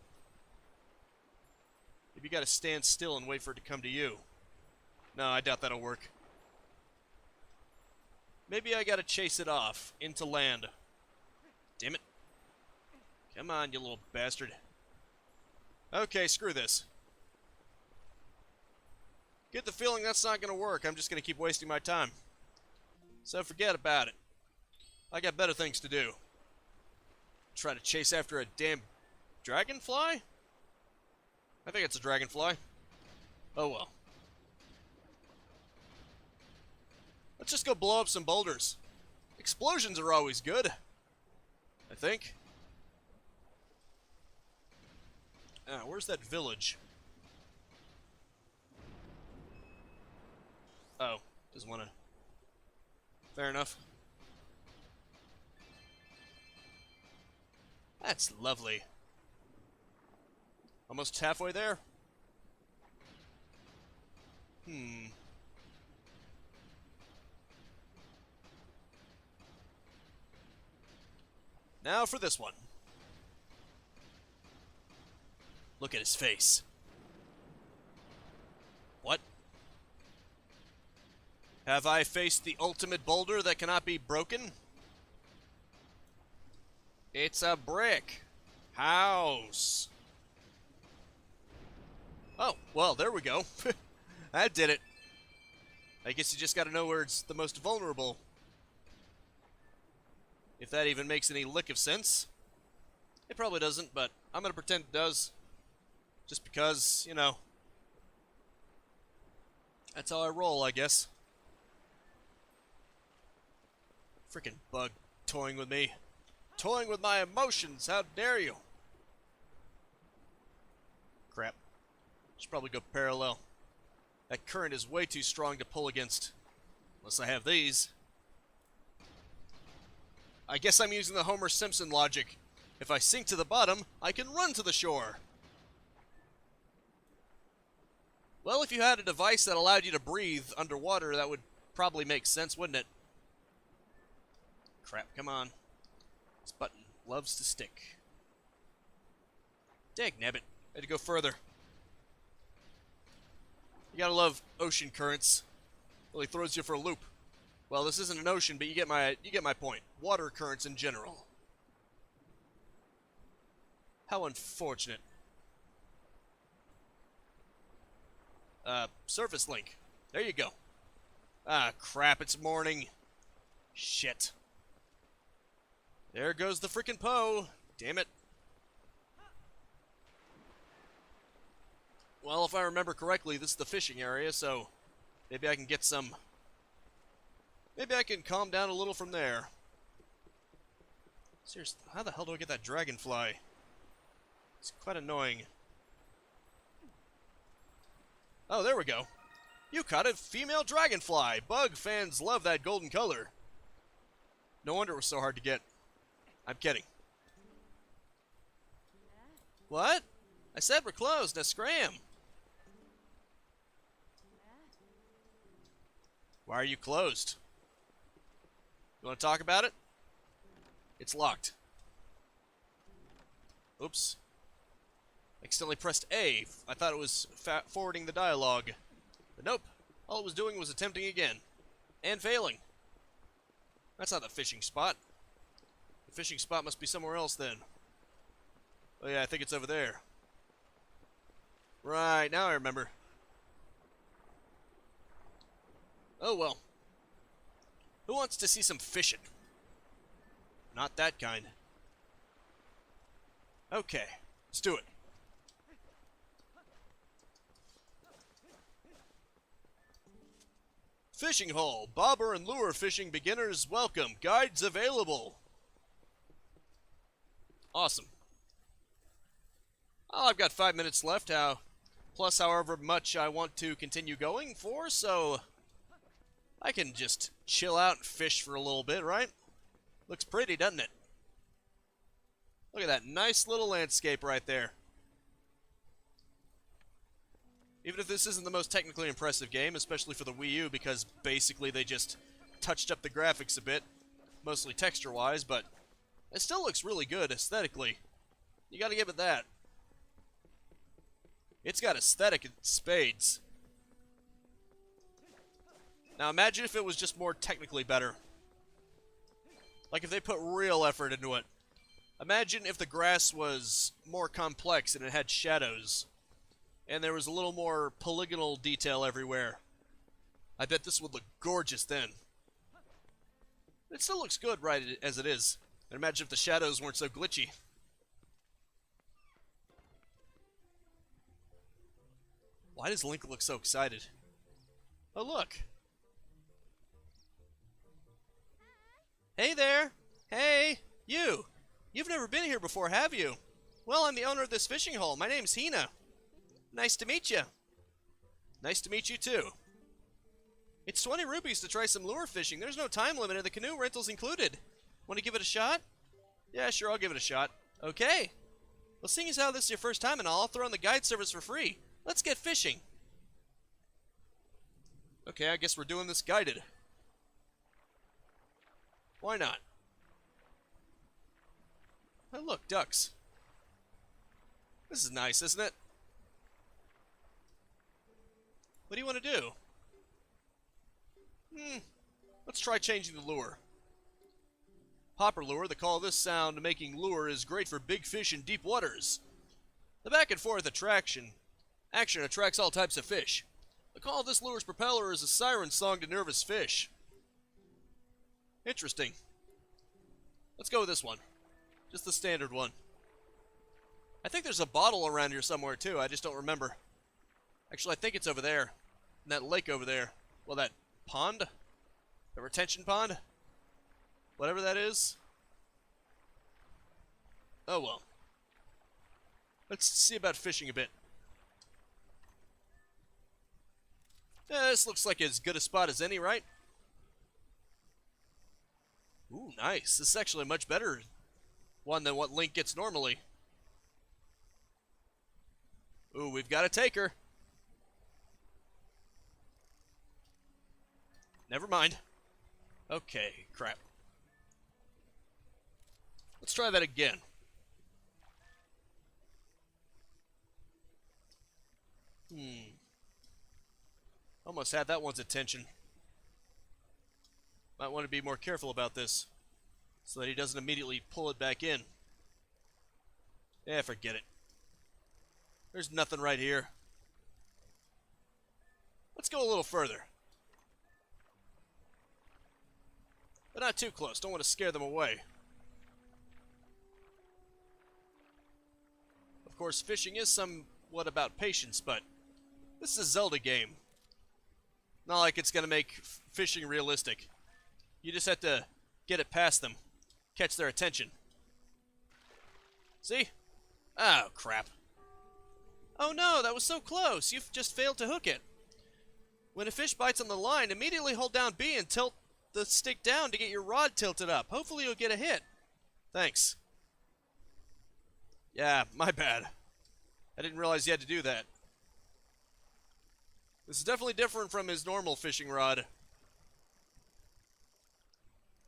Maybe you gotta stand still and wait for it to come to you. No, I doubt that'll work. Maybe I gotta chase it off into land. Damn it. Come on, you little bastard. Okay, screw this. Get the feeling that's not gonna work. I'm just gonna keep wasting my time. So forget about it. I got better things to do. Try to chase after a damn dragonfly? I think it's a dragonfly. Oh well. Let's just go blow up some boulders. Explosions are always good. I think. Where's that village? Oh, doesn't want to. Fair enough. That's lovely. Almost halfway there? Now for this one. Look at his face. What? Have I faced the ultimate boulder that cannot be broken? It's a brick house. Oh, well, there we go. That did it. I guess you just gotta know where it's the most vulnerable. If that even makes any lick of sense. It probably doesn't, but I'm gonna pretend it does. Just because, you know. That's how I roll, I guess. Freaking bug toying with me. Toying with my emotions, how dare you? Crap. Should probably go parallel. That current is way too strong to pull against. Unless I have these. I guess I'm using the Homer Simpson logic. If I sink to the bottom, I can run to the shore. Well, if you had a device that allowed you to breathe underwater, that would probably make sense, wouldn't it? Crap, come on. This button loves to stick. Dagnabbit. I had to go further. You gotta love ocean currents. Really throws you for a loop. Well, this isn't an ocean, but you get my point. Water currents in general. How unfortunate. Surface link. There you go. Ah, crap, it's morning. Shit. There goes the frickin' Poe. Damn it. Well, if I remember correctly, this is the fishing area, so maybe I can get some... Maybe I can calm down a little from there. Seriously, how the hell do I get that dragonfly? It's quite annoying. Oh, there we go. You caught a female dragonfly. Bug fans love that golden color. No wonder it was so hard to get. I'm kidding. What? I said we're closed. Now scram. Why are you closed? You want to talk about it? It's locked. Oops. I accidentally pressed A. I thought it was forwarding the dialogue. But nope. All it was doing was attempting again. And failing. That's not the fishing spot. The fishing spot must be somewhere else then. Oh yeah, I think it's over there. Right, now I remember. Oh well. Who wants to see some fishing? Not that kind. Okay, let's do it. Fishing hole. Bobber and lure fishing beginners welcome. Guides available. Awesome. Well, I've got 5 minutes left, plus however much I want to continue going for, so I can just chill out and fish for a little bit, right? Looks pretty, doesn't it? Look at that nice little landscape right there. Even if this isn't the most technically impressive game, especially for the Wii U, because basically they just touched up the graphics a bit, mostly texture-wise, but it still looks really good aesthetically. You gotta give it that. It's got aesthetic in spades. Now imagine if it was just more technically better. Like if they put real effort into it. Imagine if the grass was more complex and it had shadows. And there was a little more polygonal detail everywhere. I bet this would look gorgeous then. It still looks good right as it is. And imagine if the shadows weren't so glitchy. Why does Link look so excited? Oh, look. Hey there! Hey! You! You've never been here before, have you? Well, I'm the owner of this fishing hole. My name's Hina. Nice to meet you. Nice to meet you, too. It's 20 rupees to try some lure fishing. There's no time limit and the canoe rental's included. Want to give it a shot? Yeah, sure, I'll give it a shot. Okay. Well, seeing as how this is your first time and all, I'll throw in the guide service for free. Let's get fishing. Okay, I guess we're doing this guided. Why not? Oh, look, ducks. This is nice, isn't it? What do you want to do? Let's try changing the lure. Popper lure, the call of this sound-making lure is great for big fish in deep waters. The back-and-forth action attracts all types of fish. The call of this lure's propeller is a siren song to nervous fish. Interesting. Let's go with this one. Just the standard one. I think there's a bottle around here somewhere, too. I just don't remember. Actually, I think it's over there. In that lake over there. Well, that pond? The retention pond? Whatever that is. Oh, well. Let's see about fishing a bit. Yeah, this looks like as good a spot as any, right? Ooh, nice. This is actually a much better one than what Link gets normally. Ooh, we've got a taker. Never mind. Okay, crap. Let's try that again. Almost had that one's attention. Might want to be more careful about this, so that he doesn't immediately pull it back in. Yeah, forget it. There's nothing right here. Let's go a little further. But not too close. Don't want to scare them away. Of course, fishing is somewhat about patience, but this is a Zelda game. Not like it's going to make fishing realistic. You just have to get it past them. Catch their attention. See? Oh, crap. Oh no, that was so close. You've just failed to hook it. When a fish bites on the line, immediately hold down B and tilt the stick down to get your rod tilted up. Hopefully you'll get a hit. Thanks. Yeah, my bad. I didn't realize you had to do that. This is definitely different from his normal fishing rod.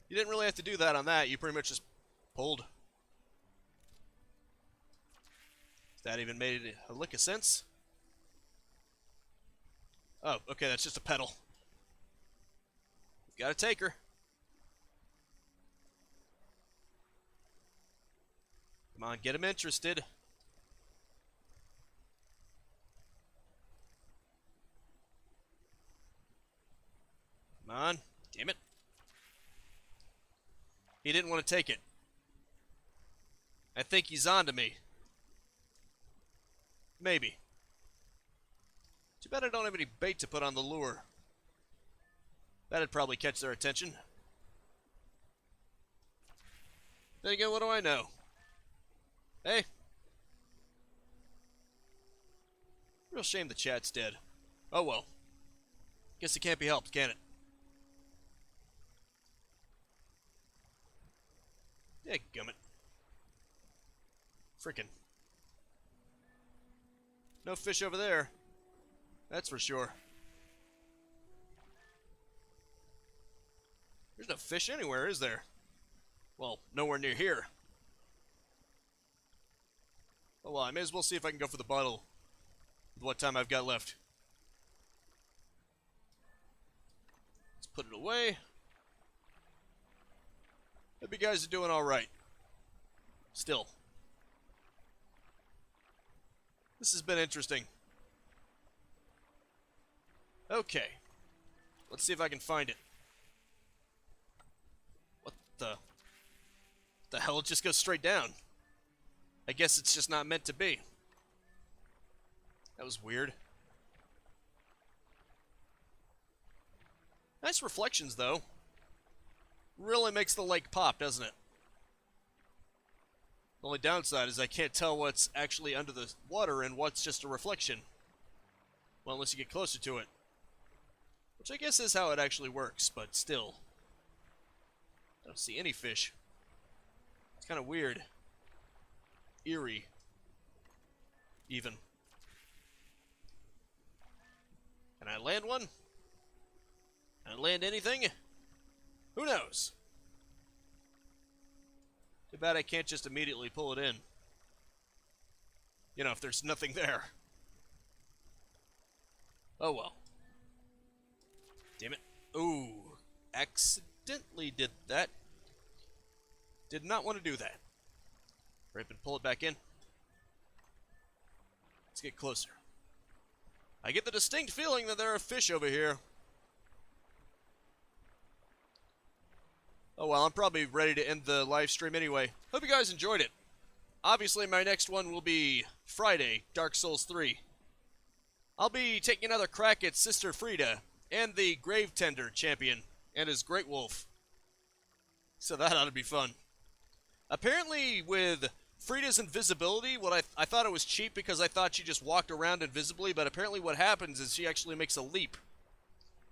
You didn't really have to do that on that. You pretty much just pulled. That even made a lick of sense. Oh, okay, that's just a pedal. Got a taker. Come on, get him interested. Come on. Damn it. He didn't want to take it. I think he's on to me. Maybe. Too bad I don't have any bait to put on the lure. That'd probably catch their attention. Then again, what do I know? Hey. Real shame the chat's dead. Oh well. Guess it can't be helped, can it? Yeah, gummit. Frickin'. No fish over there. That's for sure. There's no fish anywhere, is there? Well, nowhere near here. Oh well, I may as well see if I can go for the bottle with what time I've got left. Let's put it away. Hope you guys are doing alright. Still. This has been interesting. Okay. Let's see if I can find it. What the hell? It just goes straight down. I guess it's just not meant to be. That was weird. Nice reflections, though. Really makes the lake pop, doesn't it? The only downside is I can't tell what's actually under the water and what's just a reflection. Well, unless you get closer to it. Which I guess is how it actually works, but still. I don't see any fish. It's kind of weird. Eerie. Even. Can I land one? Can I land anything? Who knows? Too bad I can't just immediately pull it in. You know, if there's nothing there. Oh well. Damn it. Ooh. Accidentally did that. Did not want to do that. Rip and pull it back in. Let's get closer. I get the distinct feeling that there are fish over here. Oh well, I'm probably ready to end the live stream anyway. Hope you guys enjoyed it. Obviously, my next one will be Friday, Dark Souls 3. I'll be taking another crack at Sister Frida and the Grave Tender champion and his Great Wolf. So that ought to be fun. Apparently, with Frida's invisibility, I thought it was cheap because I thought she just walked around invisibly, but apparently what happens is she actually makes a leap.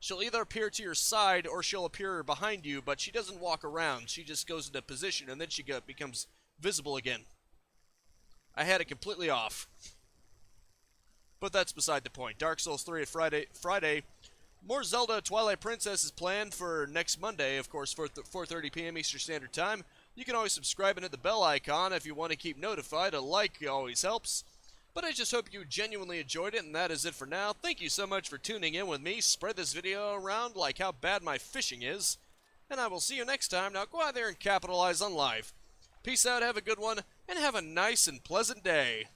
She'll either appear to your side or she'll appear behind you, but she doesn't walk around. She just goes into position and then she becomes visible again. I had it completely off. But that's beside the point. Dark Souls 3 at Friday. More Zelda Twilight Princess is planned for next Monday, of course, 4:30 p.m. Eastern Standard Time. You can always subscribe and hit the bell icon if you want to keep notified. A like always helps. But I just hope you genuinely enjoyed it, and that is it for now. Thank you so much for tuning in with me. Spread this video around like how bad my fishing is. And I will see you next time. Now go out there and capitalize on life. Peace out, have a good one, and have a nice and pleasant day.